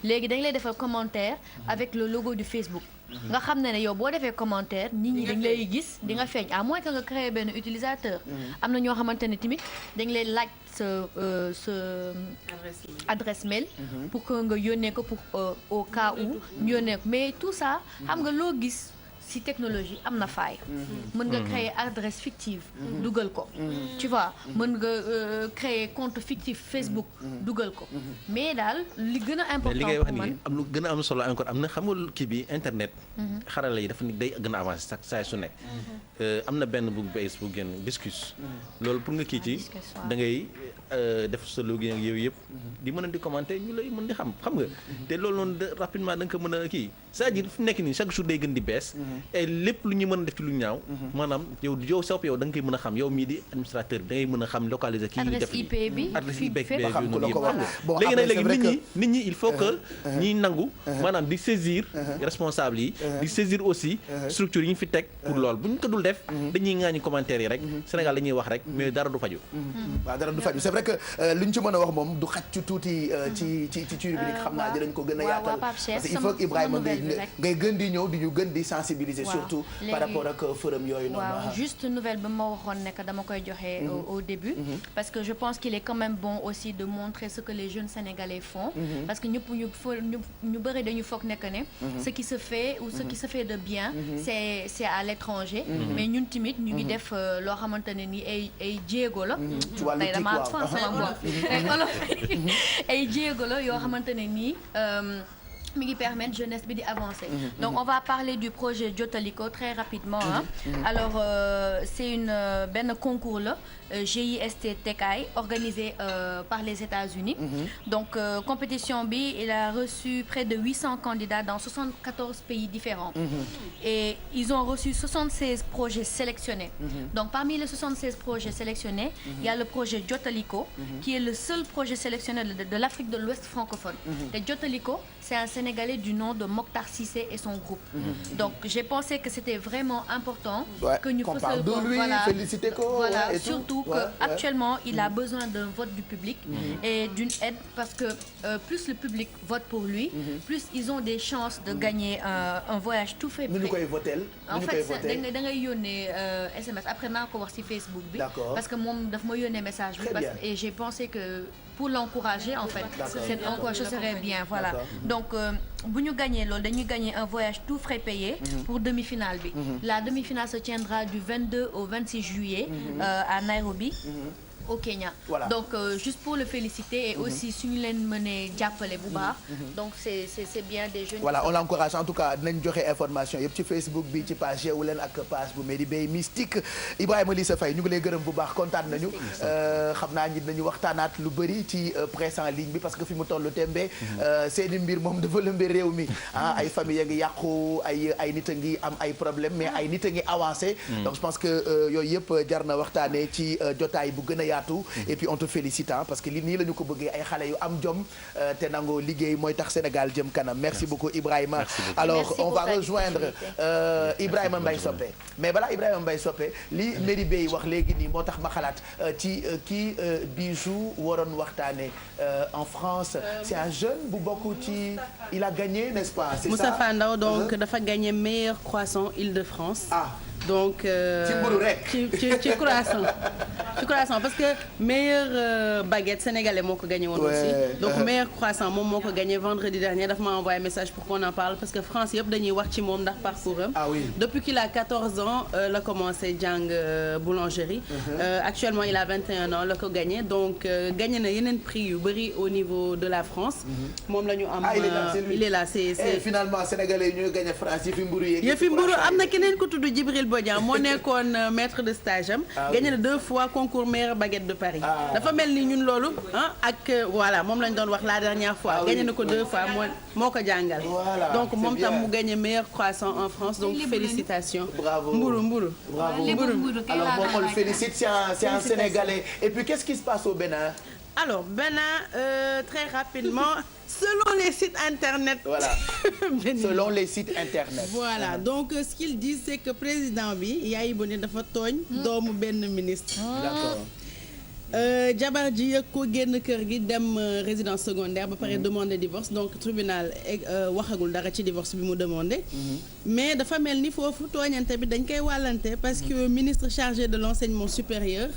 léegi dañ lay defal commentaire avec le logo du Facebook nga xam ne yow boo defee commentaire nit ñi dañ lay gis di nga feeñ à moins que nga créer benn utilisateur. am na ñoo xamante ne tamit dañ lay laaj sa adresse mail. pour que nga yónnee ko pour au cas où ñu yónnee ko mais tout ça xam nga loo gis. si technologie am na faay. mën nga créer adresse fictive. dugal ko. tu vois mën nga créer compte fictif Facebook. dugal ko mais daal li gën a important. li ngay wax nii am lu gën a am solo encore am na xam nga kii bi internet. xarala yi dafa ni day gën a avancé sax saa su nekk. am na benn bu bees bu génn discus. loolu pour nga kii ci da ngay def sa login ak yow yëpp. di mën a di commenter ñu lay mën di xam nga. te loolu noonu rapidement da nga ko mën a kii c'est-à-dire fu nekk nii chaque jour day gën di bees. et lépp lu ñu mën a def ci lu ñaaw. maanaam yow sopp yow da nga koy mën a xam yow mii di administrateur bi da ngay mën a xam localiser kii ñu def adresse IP bi adresse IP bi bon léegi nag léegi nit ñi il faut que ñiy nangu maanaam di saisir responsable yi di saisir aussi structure yi ñu fi teg pour loolu bu ñu ko dul def dañuy ŋaañi commentaire yi rek Sénégal dañuy wax rek mais dara du faju waaw dara du faju c'est vrai que lu ñu ci mën a wax moom du xaj ci tuuti ci rubrique xam naa dinañ ko gën a yaatal parce que il faut que Ibrahima ngay gën di ñëw di ñu gën di sensibiliser surtout par rapport ak forum yooyu noonu. waaw juste nouvelle bi ma waxoon ne que dama koy joxe au début. parce que je pense qu'il est quand même bon aussi de montrer ce que les jeunes sénégalais font. parce que ñëpp ñu bëri dañu foog ne que ne. ce qui se fait ou ce qui se fait de bien. c'est à l'étranger. mais ñun tamit ñu ngi def loo xamante ne ni ay jéego la. ci wàllu TIC waaw ay jéego la yoo xamante ne nii. mi ngi permettre jeunesse bi di avancer. Donc on va parler du projet Jotaliko très rapidement. Alors c'est benn concours la GIST TECAI organisé par les États-Unis. Donc compétition bi il a reçu près de 800 candidats dans 74 pays différents. Et ils ont reçu 76 projets sélectionnés. Donc parmi les 76 projets sélectionnés, il y a le projet Jotaliko qui est le seul projet sélectionné de l'Afrique de l'Ouest francophone. Et Jotaliko, c'est un Sénégalais du nom de Mokhtar Cissé et son groupe. Donc j'ai pensé que c'était vraiment important que ñu parle de lui, féliciter ko et surtout que actuellement il a besoin d'un vote du public et d'une aide parce que plus le public vote pour lui, plus ils ont des chances de gagner un voyage tout fait. Nu ñu koy votel en fait da ngay yónnee SMS après naa ko wax ci Facebook bi. Parce que moom daf ma yónnee message bi et j'ai pensé que pour l'encourager en fait. Cette encouragement serait bien voilà. Donc bu ñu gagné loolu dañuy gagner un voyage tout frais payé pour demi-finale bi. La demi-finale se tiendra du 22 au 26 juillet à Nairobi. Au Kenya. Voilà. Donc juste pour le féliciter et aussi suñu leen mënee jàppale bu baax. Donc c'est bien des jeunes. Voilà on l'encourage en tout cas dinañ joxe information yëpp ci Facebook bi ci page yeewu leen ak page bu Mady Bey Mystique Ibrahima Lissa Faye ñu ngi lay gërëm bu baax kontaan nañu. xam naa ñi dinañu waxtaanaat lu bëri ci presse en ligne bi parce que fi mu tollu tembe seeni mbir moom dafa lëmbe réew mi ay famille ya ngi yàqu ay nit a ngi am ay problème mais ay nit a ngi avancé. Donc je pense que yooyu yëpp jar na waxtaanee ci jotaay bu gën a et puis on te félicite parce que li nii la ñu ko bëggee ay xale yu am jom te nangoo liggéey mooy tax Sénégal jëm kanam merci beaucoup Ibrahima. Alors on va rejoindre Ibrahima Mbaye Sopé mais balaa Ibrahima Mbaye Sopé li Mady Bey wax léegi nii moo tax ma xalaat ci kii Bijou waroon waxtaane en France c'est un jeune bu bokk ci il a gagné n'est-ce pas c'est ça Moustapha Ndaw donc dafa gagné meilleur croissant Île-de-France. Donc ci mburu rek ci croissant parce que meilleur baguette sénégalais moo ko gagné woon aussi donc meilleur croissant moom moo ko gagné vendredi dernier daf ma envoyé message pour qu'on en parle parce que France yëpp dañuy wax ci moom ndax parcours am depuis qu'il a 14 ans la commencé jàng boulangerie actuellement il a 21 ans la ko gagné donc gagné na yeneen prix yu bëri au niveau de la France moom la ñu am il est là c'est finalement sénégalais yi ñooy gagné France yi fi mburu am na keneen ku tudd Djibril Bodian moo nekkoon maître de stage am gagné na 2 fois concours meilleure baguette de Paris dafa mel ni ñun loolu ak voilà moom lañ doon wax la dernière fois gagné na ko 2 fois moo ko jàngal donc moom tam mu gagné meilleur croissant en France donc félicitations bravo mburu alors moom on le félicite c'est un Sénégalais et puis qu'est-ce qui se passe au Bénin alors Bénin très rapidement selon les sites internet. Voilà. Selon les sites internet. Voilà donc ce qu'ils disent c'est que président bi Yaya Boni dafa tooñ doomu benn ministre. D'accord. jabar ji yëg ko génn kër gi dem résidence secondaire ba pare demander divorce donc tribunal waxagul dara ci divorce bi mu demandé. mais dafa mel ni foofu tooñante bi dañ koy wàllante parce que ministre chargé de l'enseignement supérieur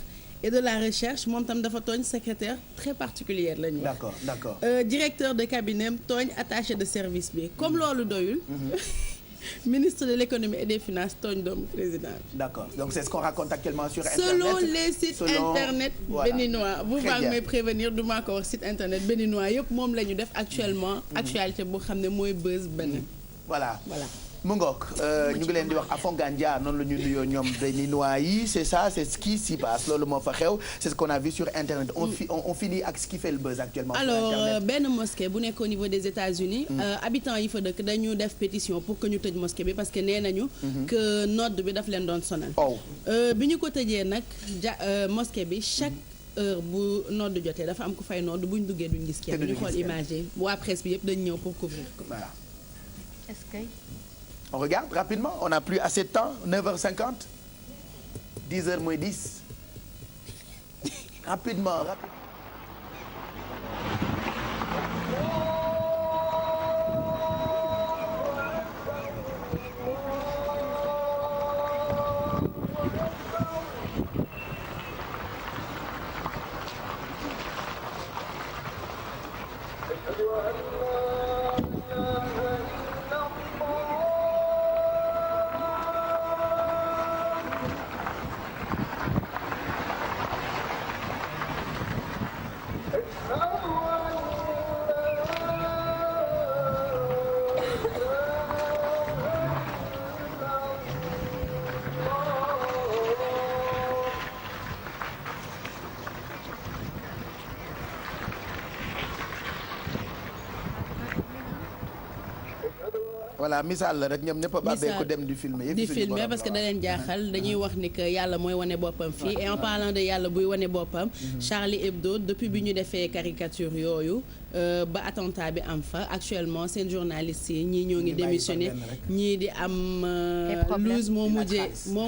et de la recherche moom tam dafa tooñ secrétaire très particulière la ñu. d'accord. Directeur de cabinet tooñ attaché de service bi comme loolu doyul. Ministre de l'économie et des finances tooñ doomu président bi. D'accord, donc c'est ce qu'on raconte actuellement sur internet. Selon les sites internet béninois bu baax may prévenir du maa ko wax site internet béninois yëpp moom la ñu def actuellement. actualité boo xam ne mooy buzz benn. voilà. mu ngoog ñu ngi leen di wax Afongandia noonu la ñu nuyoo ñoom béninois yi c'est ça c'est ce qui s'y passe loolu moo fa xew c'est ce qu'on a vu sur internet on finit ak ce qui fait le buzz actuellement. alors benn mosquée bu nekk au niveau des États-Unis habitants yi fa dëkk dañu def pétition pour que ñu tëj mosquée bi parce que nee nañu que nodd bi daf leen doon sonal. bi ñu ko tëjee nag mosquée bi chaque heure bu nodd jotee dafa am ku fay nodd bu ñu duggee duñ gis kenn. ñu xool image yi waa presse bi yëpp dañu ñëw pour couvrir ko. voilà. Est-ce que On regarde rapidement, on n'a plus assez de temps, 9h50, 10h moins 10. Rapidement. voilà misaal la rek ñoom ñëpp a bàbbee ko dem di filmer parce que da leen jaaxal dañuy wax ni que yàlla mooy wane boppam fii et en parlant de yàlla buy wane boppam Charlie Hebdo depuis bi ñu defee caricature yooyu ba attentat bi am fa actuellement seen journalistes yi ñii ñoo ngi démissionné ñii di am loose moo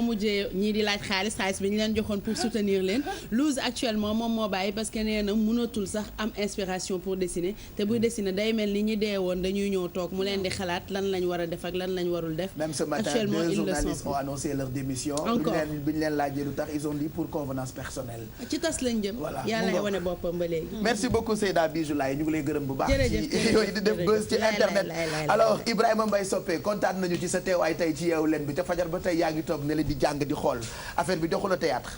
mujjee ñii di laaj xaalis bi ñu leen joxoon pour soutenir leen loose actuellement moom moo bàyyi parce que nee na mënatul sax am inspiration pour dessiner te buy dessiner day mel ni ñi dee woon dañuy ñëw toog mu leen di xalaat lan lañ war a def ak lan lañ warul def. Même ce matin, deux journalistes ont annoncé leur démission. Encore bi ñu leen laajee lu tax ils ont dit pour convenance personnelle. ci tas lañ jëm. voilà yàlla wane boppam ba léegi. merci beaucoup Seyda Bijou Laye ñu ngi lay gërëm bu baax. ci yooyu di def buzz ci internet. alors Ibrahima Mbaye Sopé kontaan nañu ci sa teewaay tey ci Yeewu Leen bi te fajar ba tey yaa ngi toog ne la di jàng di xool affaire bi doxul a théâtre.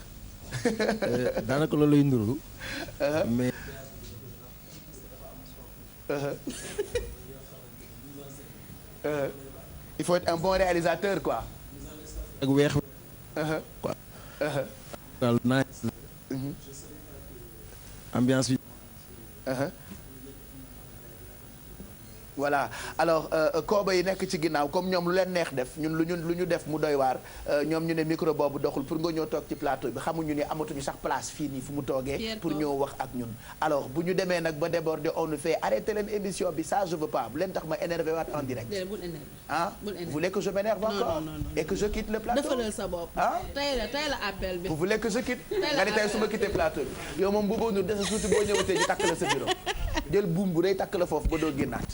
daanaka loolu lay ndurulu. mais. il faut être un bon réalisateur quoi. ak weex. quoi. daal nice. ambiance bi. voilà alors kooba yi nekk ci ginnaaw comme ñoom lu leen neex def ñun lu ñu def mu doy waar ñoom ñu ne micro boobu doxul pour nga ñëw toog ci plateau bi xamuñu ni amatuñu sax place fii nii fu mu toogee pour ñëw wax ak ñun alors bu ñu demee nag ba déborder on nous fait arrêter leen émission bi ça je veux pas bu leen tax ma énervé waat en direct ah vous voulez que je m'énerve encore et que je quitte le plateau defalal sa bopp tey la appel bi vous voulez que je quitte nga ni tey su ma quitter plateau bi yow moom bu boo ñu desa suuti boo ñëwatee ñu takk la sa bureau jël buum bu rëy takk la foofu ba doo génnaat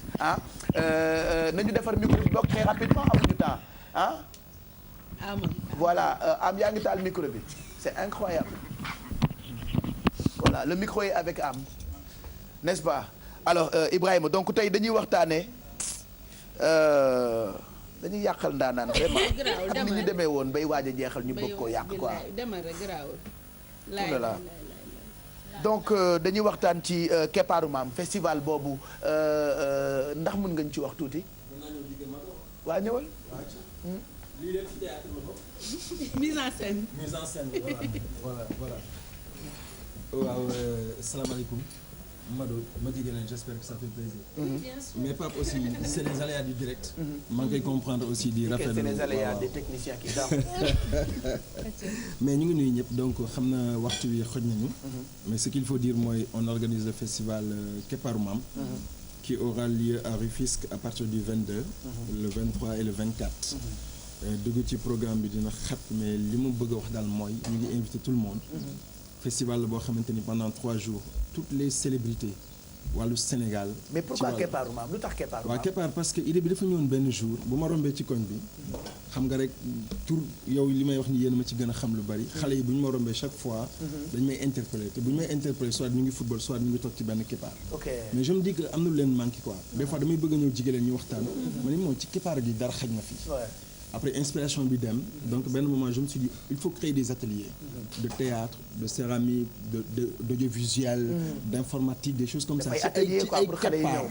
nañu defar micro bi donc très rapidement amuñu temps voilà Am yaa ngi taal micro bi c'est incroyable voilà le micro est avec Am n'est-ce pas alors Ibrahima donc tey dañuy waxtaanee dañuy yàqal ndaanaan vraiment ak ni ñu demee woon bay waaj a jeexal ñu bëgg koo yàq quoi voilà donc dañuy waxtaan ci Keppaaru Maam festival boobu ndax mën nga ñu ci wax tuuti. waa ñëwal. lii leen ci théâtre la ko. mise en scène. mise en scène voilà. waaw salaamaaleykum Mado ma jigéen j'espère que ça fait plaisir. Mais Pape aussi c'est les aléas du direct. maa ngi koy comprendre aussi di rafetlu. c'est les aléas des techniciens qui dorment. mais ñu ngi nuyu ñëpp donc xam na waxtu wi xoj nañu. mais ce qu'il faut dire mooy on organise le festival Keppaaru Maam. qui aura lieu à Rufisque à partir du 22. le 23 et le 24. dugg ci programme bi dina xat mais li mu bëgg a wax daal mooy ñu ngi invité tout le monde. festival la boo xamante ni pendant 3 jours toutes les célébrités wàllu Sénégal. mais pourquoi keppaaru maam lu tax keppaaru maam. waaw keppaar parce que idée bi dafa ñëwoon benn jour bu ma rombee ci koñ bi xam nga rek tur yow li may wax ni yéen ma ci gën a xam lu bari xale yi bu ñu ma rombee chaque fois dañ may interpeller te bu ñu may interpeller soit ñu ngi football soit ñu ngi toog ci benn keppaar. mais je me dis que am na lu leen manqué quoi des fois damay bëgg a ñëw jigéen ñu waxtaan ma ni moom ci keppaar gi dara xaj na fii. Après inspiration bi dem donc benn moment je me suis dit il faut créer des ateliers de théâtre de céramique d'audiovisuel d'informatique des choses comme ça ci ay keppaar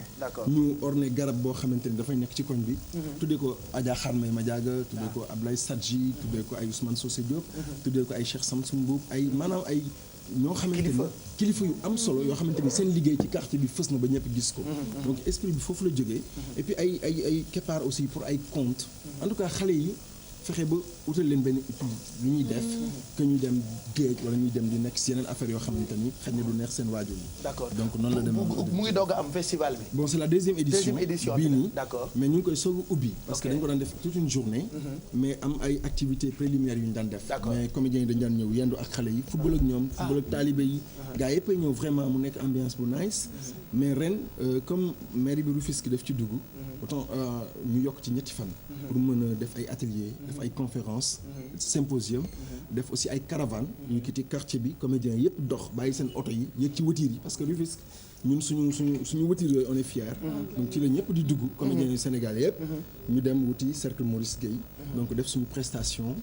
ñu orné garab boo xamante ni dafay nekk ci koñ bi tuddee ko Adja Kharmay Madiaga tuddee ko Ablaye Sadji tuddee ko ay Ousmane Socé Diop tuddee ko ay Cheikh Samsoum Mboup ay maanaam ay ñoo xamante ni kilifa yu am solo yoo xamante ni seen liggéey ci quartier bi fës na ba ñëpp gis ko donc esprit bi foofu la jógee et puis ay keppaar aussi pour ay compte en tout cas xale yi fexe ba utal leen benn étude lu ñuy def que ñuy dem géej wala ñuy dem di nekk si yeneen affaires yoo xamante ni xëy na du neex seen waajur yi. d'accord donc noonu la demee mu ngi doog a am festival bi. bon c'est la deuxième édition bii nii d'accord mais ñu ngi koy soog a ubbi parce que dañu ko daan def toute une journée mais am ay activités préliminaires yu ñu daan def mais comédiens yi dañu daan ñëw yendu ak xale yi football ak ñoom football ak taalibe yi gars yëpp a ñëw vraiment mu nekk ambiance bu nice mais ren comme mairie bi Rufisque def ci dugg autant ñu yokk ci ñetti fan pour mën a def ay ateliers def ay conférences symposium def aussi ay caravanes ñu quitté quartier bi comédiens yëpp dox bàyyi seen oto yi yéeg ci voiture yi parce que Rufisque ñun suñu voiture yooyu on est fier donc ci la ñëpp di dugg comédiens yu Sénégal yëpp ñu dem wuti cercle Maurice Gueye donc def suñu prestation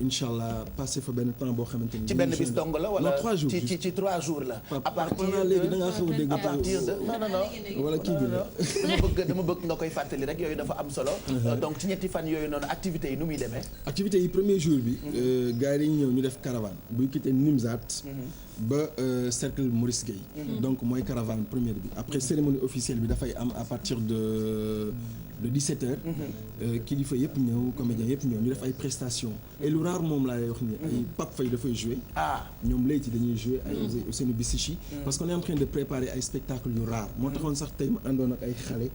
incha allah passé fa benn temps boo xamante ni ci benn bis dong la wala 3 jours ci 3 jours la à partir léegi da ngaa xaw a dégg à partir de non wala kii bi la dama bëgg nga koy fàttali rek yooyu dafa am solo donc ci ñetti fan yooyu noonu activités yi nu muy demee activités yi premier jour bi gars yi dañuy ñëw ñu def caravane buy quitté Nimzat ba cercle Maurice Gueye donc mooy caravane première bi après cérémonie officielle bi dafay am à partir de 17h kilifa yëpp ñëw comédien yëpp ñëw ñu def ay prestations et lu rare moom laa lay wax ni ay Pape Faye dafay jouer ñoom léegi dañuy jouer ay Ousseynou Bissichi parce qu'on est en train de préparer ay spectacles yu rare moo taxoon sax tey ma àndoon ak ay xale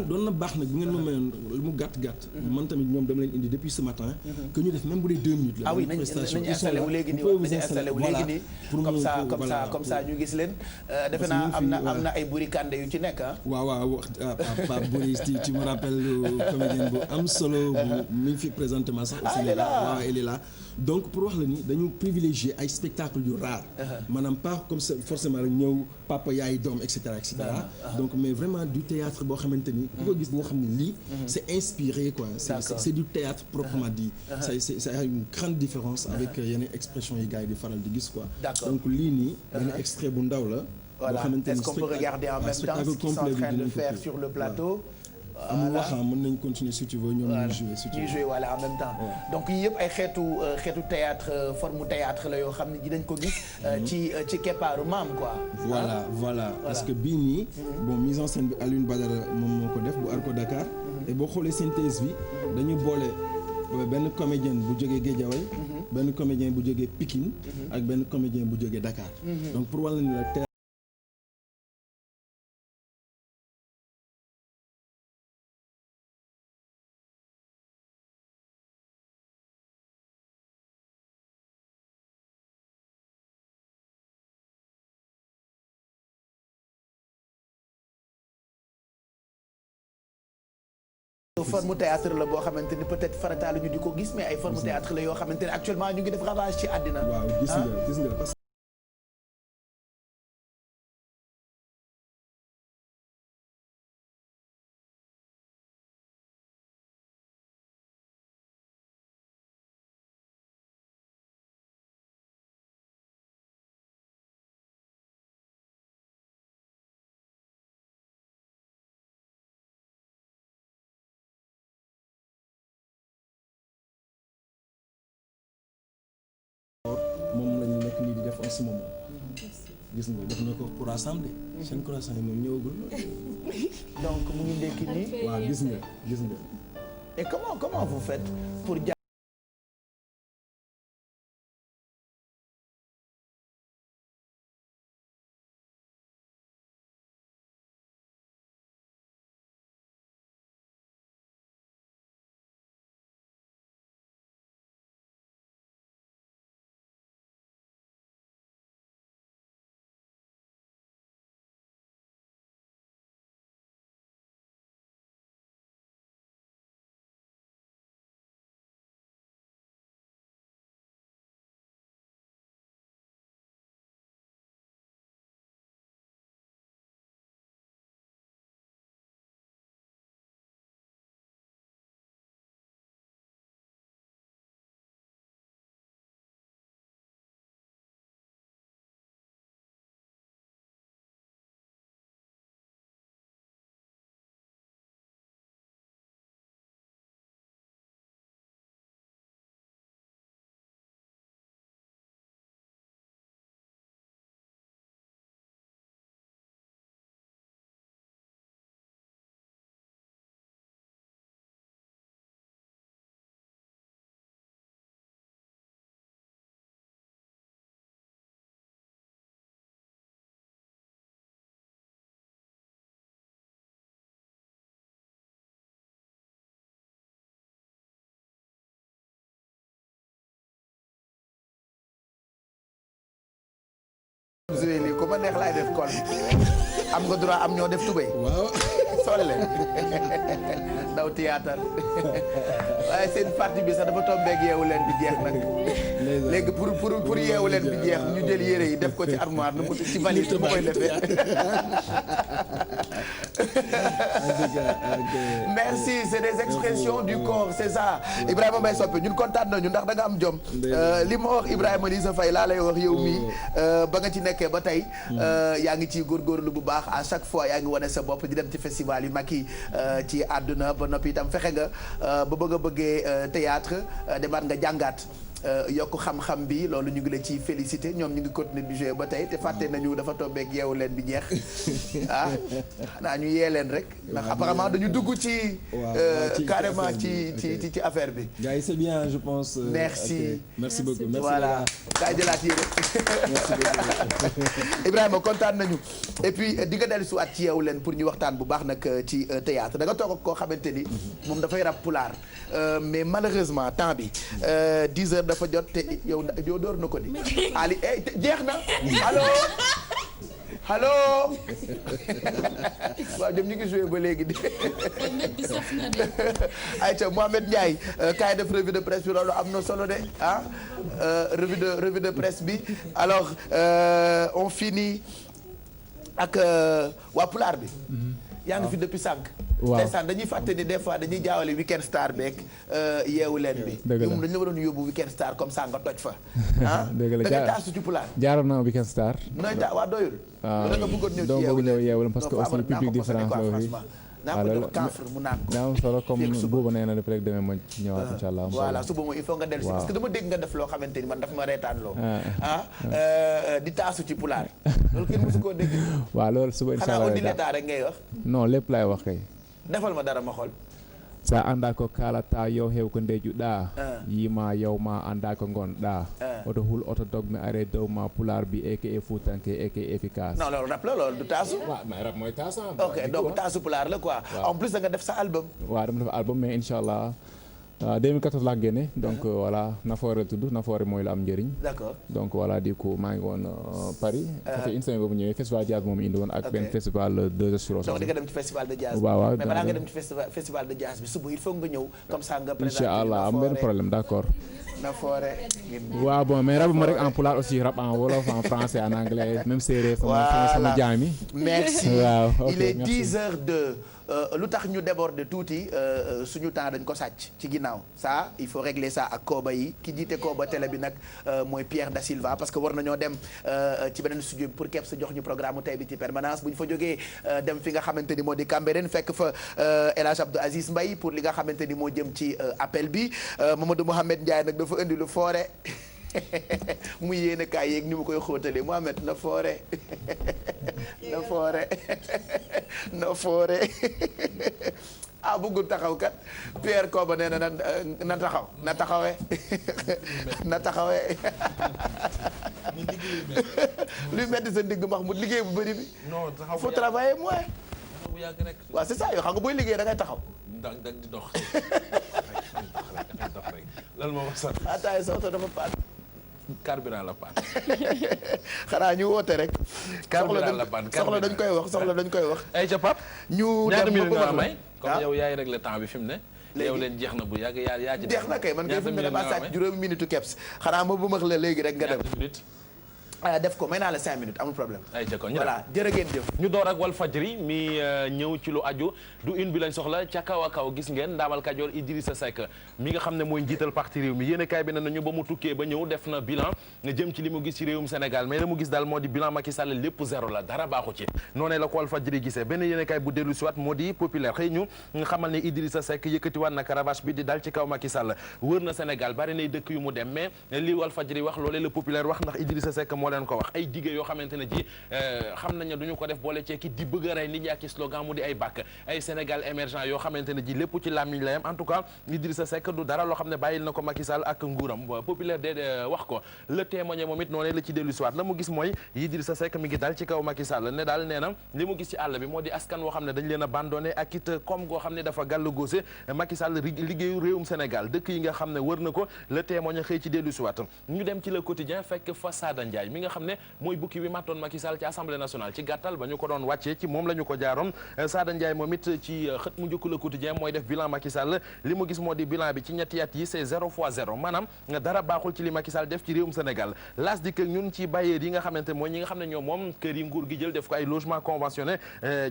doon na baax nag bu ngeen ma mayoon lu mu gàtt man tamit ñoom dama leen indi depuis ce matin que ñu def même bu dee 2 minutes la nañu installé wu léegi nii comme ça ñu gis leen defe naa am na ay buri kande yu ci nekk waaw Pape Boris tu me rappelles comédien bu am solo bu mi ngi fi présentement sax au Sénégal waaw elle est là donc pour wax la ni dañu privilégier ay spectacles yu rare maanaam pas comme ça forcément rek ñëw papa yaay doom et cetera donc mais vraiment du théâtre boo xamante ni ku ko gis nga xam ne lii c'est inspiré quoi c'est du théâtre proprement dit c'est une grande différence avec yeneen expression yi gars yi di faral di gis quoi donc lii nii benn extrait bu ndaw la voilà est-ce qu'on peut regarder en même temps ce qu'ils sont en train de faire sur le plateau amul waxam mën nañ continuer si tu veux ñoom ñuy jouer voilà en même temps donc yii yëpp ay xeetu théâtre forme théâtre la yoo xam ne ji dañ ko gis ci keppaaru maam quoi voilà parce que bii nii bon mise en scène bi Alioune Badara moom moo ko def bu Arco Dakar et boo xoolee synthèse bi dañu boole benn comédien bu jógee Guédiawaye benn comédien bu jógee Pikine ak benn comédien bu jógee Dakar donc pour wàll ni la forme théâtre la boo xamante ni peut-être farataalu ñu di ko gis mais ay forme théâtre la yoo xamante ni actuellement ñu ngi def ravage ci àddina waaw gis nga moom lañu nekk nii di def en ce moment gis nga def na ko croissant de seen croissant yi moom ñëwagul donc mu ngi ndekki nii waaw gis nga et comment vous faites pour lii ku ma neex laay def kon am nga droit am ñoo def tubéy. waaw. solle daw théâtre waaye seen parti bi sax dafa tombeeg yeewu leen bi jeex nag léegi pour yeewu leen bi jeex ñu jël yére yi def ko ci armoire nu mu ci valise mu koy defee. merci c'est des expressions du corps c'est ça Ibrahima Mbaye Sopé ñun kontaan nañu ndax da nga am jom li ma wax Ibrahima Lissa Faye laa lay wax yow mii ba nga ci nekkee ba tey yaa ngi ciy góorgóorlu bu baax à chaque fois yaa ngi wane sa bopp di dem ci festival yu mag yi ci àdduna ba noppi itam fexe nga ba bëgg a bëggee théâtre demaat nga jàngaat yokk xam-xam bi loolu ñu ngi la ciy félicité ñoom ñu ngi continuer di jouer ba tey te fàtte nañu dafa tombeek yeewu leen bi jeex ah xanaa ñu yee leen rek ndax apparemment dañu dugg ci carrément ci affaire bi. gars yi c'est bien je pense. merci merci beaucoup merci voilà kaay jëlaat yéen merci beaucoup. Ibrahima kontaan nañu et puis di nga dellu si waat ci yeewu leen pour ñu waxtaan bu baax nag ci théâtre da nga toog ak koo xamante ni moom dafay rap pulaar mais malheureusement temps bi 10 heures dafa jot te yow door na ko di Ali jeex na allo waaw ñoom ñu ngi joué ba léegi di ayca Mohamed Ndiaye kaay def revue de presse bi loolu am na solo de ah revue de presse bi alors on finit ak waa pulaar bi yaa ngi fi depuis sànq. waaw ndeysaan dañuy fàtte ni des fois dañuy jaawale weekend star beeg yeewu leen bi. dëgg la ñoom dañu la waroon yóbbu weekend star comme ça nga toj fa. ah dëgg la da nga taasu ci pulaar. jaaroon naa weekend star. nooy ta waa doyul. waaw da nga bëggoon ñëw ci doo bëgg ñëw yeewu leen parce que non, aussi public différence la fi. naa ko jox camphre mu naan ko. daa am solo comme boobu nee na rek demee ma ñëwaat incha allah. voilà suba moom il faut nga dellu si parce que dama dégg nga def loo xamante ni man daf ma reetaan loo. di taasu ci pulaar loolu kenn mësu koo dégg. waaw loolu suba incha allah xanaa di l'état rek ngay wax. non lépp laay wax kay. defal ma dara ma xool. sa anda ko kalata yow hew ko ndejuɗa yima yawma anda ko gonɗa oto hul oto dogme are dow ma pular bi eke e futanke eke efficace non loolu rap la loolu du taasu. waaw mais rap mooy taasu. ok donc taasu pular la quoi. en plus da nga def sa album. waaw dama def album mais incha allah 2014 laa génne donc voilà Nafoore tudd Nafoore mooy la am njëriñ. d'accord donc voilà du coup maa ngi woon Paris. ça fait une semaine boobu ñëwee festival jazz moom indi woon ak benn festival 2 jours sur. donc di nga dem ci festival de jazz. waaw waaw mais balaa nga dem ci festival de jazz bi suba il faut nga ñëw comme ça nga. présenter incha allah am benn problème d'accord. Nafoore. waaw bon mais rap ma rek en pulaar aussi rap en wolof en français en anglais même séeréer. sama jaami. merci waaw ok il est 10h02. lu tax ñu déborder tuuti suñu temps dañ ko sàcc ci ginnaaw ça il faut régler ça ak Kooba yi ki jiite Kooba télé bi nag mooy Pierre Da Silva parce que war nañoo dem ci beneen studio bi pour képp sa jox ñu programme tey bi ci permanence bu ñu fa jógee dem fi nga xamante ni moo di Cambérène fekk fa El Hadj Abdou Aziz Mbaye pour li nga xamante ni moo jëm ci appel bi Mamadou Mouhamed Ndiaye nag dafa indi lu foore muy yéene kaay yeeg ni mu koy xóotalee Mohamed na foore na foore na foore ah bëggul taxaw kat Pierre Koba nee na na taxaw na taxawee na taxawee luy metti sa ndigg max mu liggéey bu bëri bi il faut travailler moins waaw c'est ça yoo xam nga booy liggéey da ngay taxaw da di dox lan moo ko sax ataay sa oto dafa paan carburant la paan xanaa ñu woote rek carburant la paan soxla dañ koy wax ay ca pap ñu ñaata dem minute nga ba may comme yow yaay régler temps bi fi mu ne yow leen jeex na bu yàgg yaa ci jeex na kay man ngay fi mu ne dama sàcc juróomi minute keps xanaa ma bu max la léegi rek nga dem def ko may naa la 5 minutes amul problème. ay ca kon voilà jërë ngeen jëf. ñu door ak Walfadjri mi ñëw ci lu aju du une bi lañ soxla ca kaw a kaw gis ngeen ndaamal Kajoor Idrissa Seck mi nga xam ne mooy njiital parti réew mi yéen kaay bi ne nañu ba mu tukkee ba ñëw def na bilan nga jëm ci li mu gis ci réewum Sénégal mais la mu gis daal moo di bilan Macky Sall lépp zéro la dara baaxu ci noonee la ko Walfadjri gisee benn yéen kaay bu dellu siwaat moo di populaire xëy ñu nga xamal ne Idrissa Seck yëkkatiwaat na caravage bi di dal ci kaw Macky Sall wër na Sénégal bari nay dëkk yu mu dem mais li Walfadjri wax loolee la populaire wax ndax Idrissa Seck moo leen ko wax ay digge yoo xamante ne ji xam nañ ne duñu ko def boole ceeki di bëgg a rey nit ñi ak slogan mu di ay bàkk ay Sénégal émergent yoo xamante ne ji lépp ci làmmiñ la yam en tout cas Idrissa Seck du dara loo xam ne bàyyil na ko Macky Sall ak nguuram populaire de wax ko le témoigné moom it noonu la ci dellu siwaat la mu gis mooy Idrissa Seck mi ngi dal ci kaw Macky Sall ne daal nee na li mu gis ci àll bi moo di askan woo xam ne dañ leen abandonné ak it comme goo xam ne dafa gàll góose Macky Sall liggéeyu réewum Sénégal dëkk yi nga xam ne wër na ko le témoigné xëy ci dellu siwaat ñu dem ci le quotidien fekk fa Sada Ndiaye mi nga xam ne mooy bukki bi màttoon Macky Sall ci assemblée nationale ci gàttal ba ñu ko doon wàccee ci moom la ñu ko jaaroon Sada Ndiaye moom it ci xët mu njëkk Le Quotidien mooy def bilan Macky Sall li mu gis moo di bilan bi ci ñetti at yi c'est 0x0 maanaam dara baaxul ci li Macky Sall def ci réewum Sénégal laas di ñun ci bailleurs yi nga xamante mooy ñi nga xam ne ñoom moom kër yi nguur gi jël def ko ay logement conventionné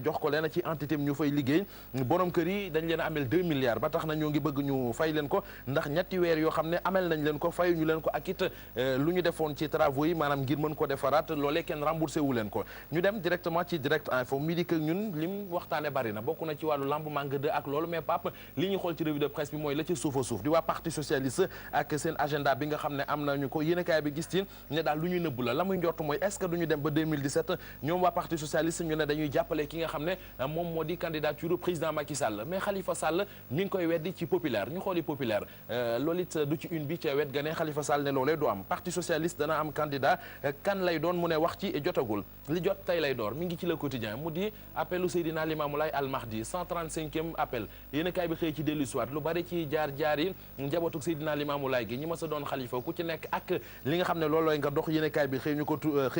jox ko leen ci entité ñu fay liggéey borom kër yi dañ leen a amel 2 milliards ba tax na ñoo ngi bëgg ñu fay leen ko ndax ñetti weer yoo xam ne amel nañ leen ko fayu ñu leen ko ak it lu ñu defoon ci travaux yi maanaam ngir mën ko defaraat loolee kenn remboursé wu leen ko ñu dem directement ci direct info mi di que ñun lim waxtaane bari na bokk na ci wàllu lamb manque de ak loolu mais Pape li ñu xool ci revue de presse bi mooy la ci suufa suuf di waa parti socialiste ak seen agenda bi nga xam ne am nañu ko yéenekaay bi gis ci ne daal lu ñuy nëbb la muy njort mooy est-ce que duñu dem ba 2017 ñoom waa parti socialiste ñu ne dañuy jàppale ki nga xam ne moom moo di candidature président Macky Sall mais Khalifa Sall mi ngi koy weddi ci populaire ñu xooli populaire loolu it du ci une bi ca wet ga ne Khalifa Sall ne loolee du am parti socialiste dana am candidat kan lay doon mu ne wax ci jotagul li jot tey lay door mi ngi ci le quotidien mu di appelu Seydina Limamou Laye Al Mahdi 135e appel yéenekaay bi xëy ci dellu siwaat lu bari ci jaar yi njabootu Seydina Limamou Laye gi ñi ma sa doon xalifa ku ci nekk ak li nga xam ne loolooy nga dox yéenekaay bi xëy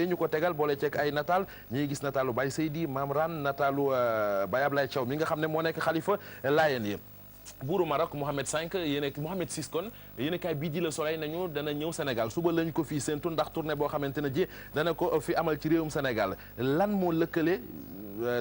ñu ko tegal boole ceeg ay nataal ñi gis nataalu Baye Seydi Mame Ran nataalu Baye Ablaye Thiaw mi nga xam ne moo nekk xalifa Laayeen yi buuru Maroc Mohamed V Mohamed VI kon yéenekaay bii di Le Soleil nañu dana ñëw Sénégal suba lañ ko fii séentu ndax tournée boo xamante ne ji dana ko fi amal ci réewum Sénégal lan moo lëkkale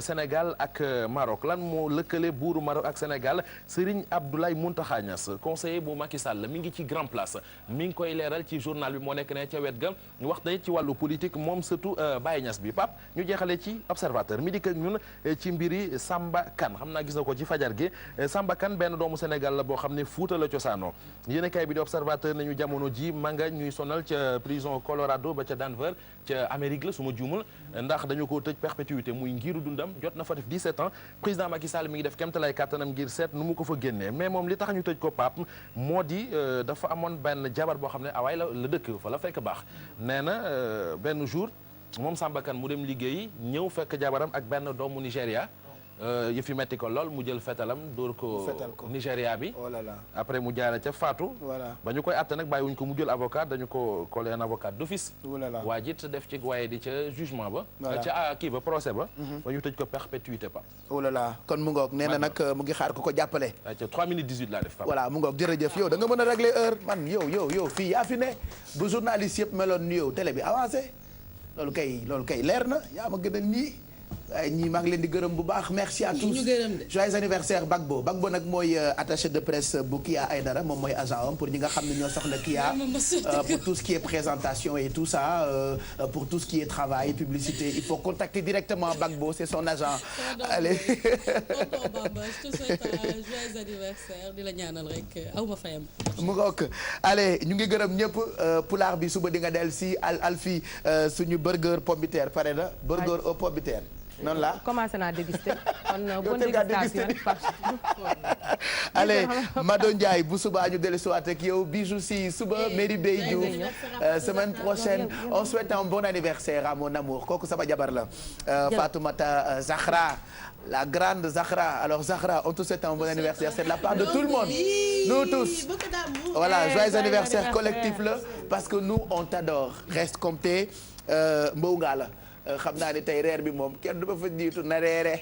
Sénégal ak Maroc lan moo lëkkale buuru Maroc ak Sénégal Serigne Abdoulaye Mountakha Niass conseiller bu Macky Sall mi ngi ci Grand Place mi ngi koy leeral ci journal bi moo nekk ne ca wet ga wax na ci wàllu politique moom surtout Baye Niass bi Pape ñu jeexale ci observateur mi di ak ñun ci mbiri Samba Kane xam naa gis na ko ci fajar gi Samba Kane benn doomu Sénégal la boo xam ne Fuuta la cosaanoo yéenekaay bi di observateur nañu jamono ji manga ñuy sonal ca prison Colorado ba ca Denver ca Amérique la su ma juumul ndax dañu ko tëj perpétuité muy ngiru dundam jot na fa def 17 ans président Macky Sall mi ngi def kéemtalaay kàttanam ngir seet nu mu ko fa génnee mais moom li tax ñu tëj ko Pape moo di dafa amoon benn jabar boo xam ne awaay la dëkk fa la fekk baax nee na benn jour moom Samba Kane mu dem liggéeyi ñëw fekk jabaram ak benn doomu Nigéria yëf yi metti ko lool mu jël fetalam dóor ko Nigéria bi après mu jaare ca faatu ba ñu koy àtte nag bàyyiwuñ ko mu jël avocat dañu ko collé un avocat d'office waa jit def ci waaye di ca jugement ba ca kii ba procès ba ba ñu tëj ko perpétuité pa kon mu ngoog nee na nag mu ngi xaar ku ko jàppale ca 3 minutes 18 laa def pa voilà mu ngoog jërëjëf yow da nga mën a régler heure man yow fii yaa fi ne bu journaliste yëpp meloon ni yow télé bi avancé loolu kay leer na yaa ma gënal ñii waaye ñii maa ngi leen di gërëm bu baax merci à tous joyeux anniversaire Bagbo nag mooy attaché de presse bu Kia Aïdara moom mooy agent am pour ñi nga xam ne ñoo soxla Kia pour tout ce qui est présentation et tout ça pour tout ce qui est travail publicité il faut contacter directement Bagbo c'est son agent allez Bamba je te souhaite un joyeux anniversaire di la ñaanal rek aw ma fayam mu ngoog allez ñu ngi gërëm ñëpp pulaar bi suba di nga del si Alfi suñu burger pomme de terre pare na burger au pomme de terre noonu la commencé naa déguster kon bonne dégustation allez Mado Ndiaye bu subaa ñu dellusiwaat ak yow bijou si suba Mary Bey Diouf semaine prochaine on souhaite un bon anniversaire à mon amour kooku sama jabar la Fatoumata Zahra la grande Zahra alors Zahra on te souhaite un bon anniversaire c'est de la part de tout le monde nous tous voilà joyeux anniversaire collectif la parce que nous on t'adore reste comme t'es mbow ngaa la xam naa ne tey reer bi moom kenn du ma fa jiitu na reere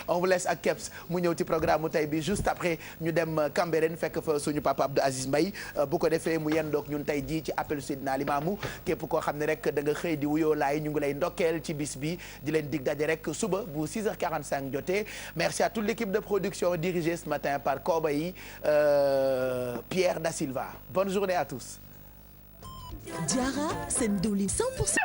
on vous laisse ak Kebs mu ñëw ci programme mu tey bi juste après ñu dem Cambérène fekk fa suñu papa Abdou Aziz Mbaye bu ko defee mu yendoog ñun tey jii ci appel Seydina Limamou képp koo xam ne rek da nga xëy di wuyoo laay ñu ngi lay ndokkeel ci bis bi di leen dig daje rek suba bu 6h45 jotee merci à toute l'équipe de production dirigée ce matin par Kobayi Pierre Da Silva bonne journée à tous. Diarra seen diwlin 100%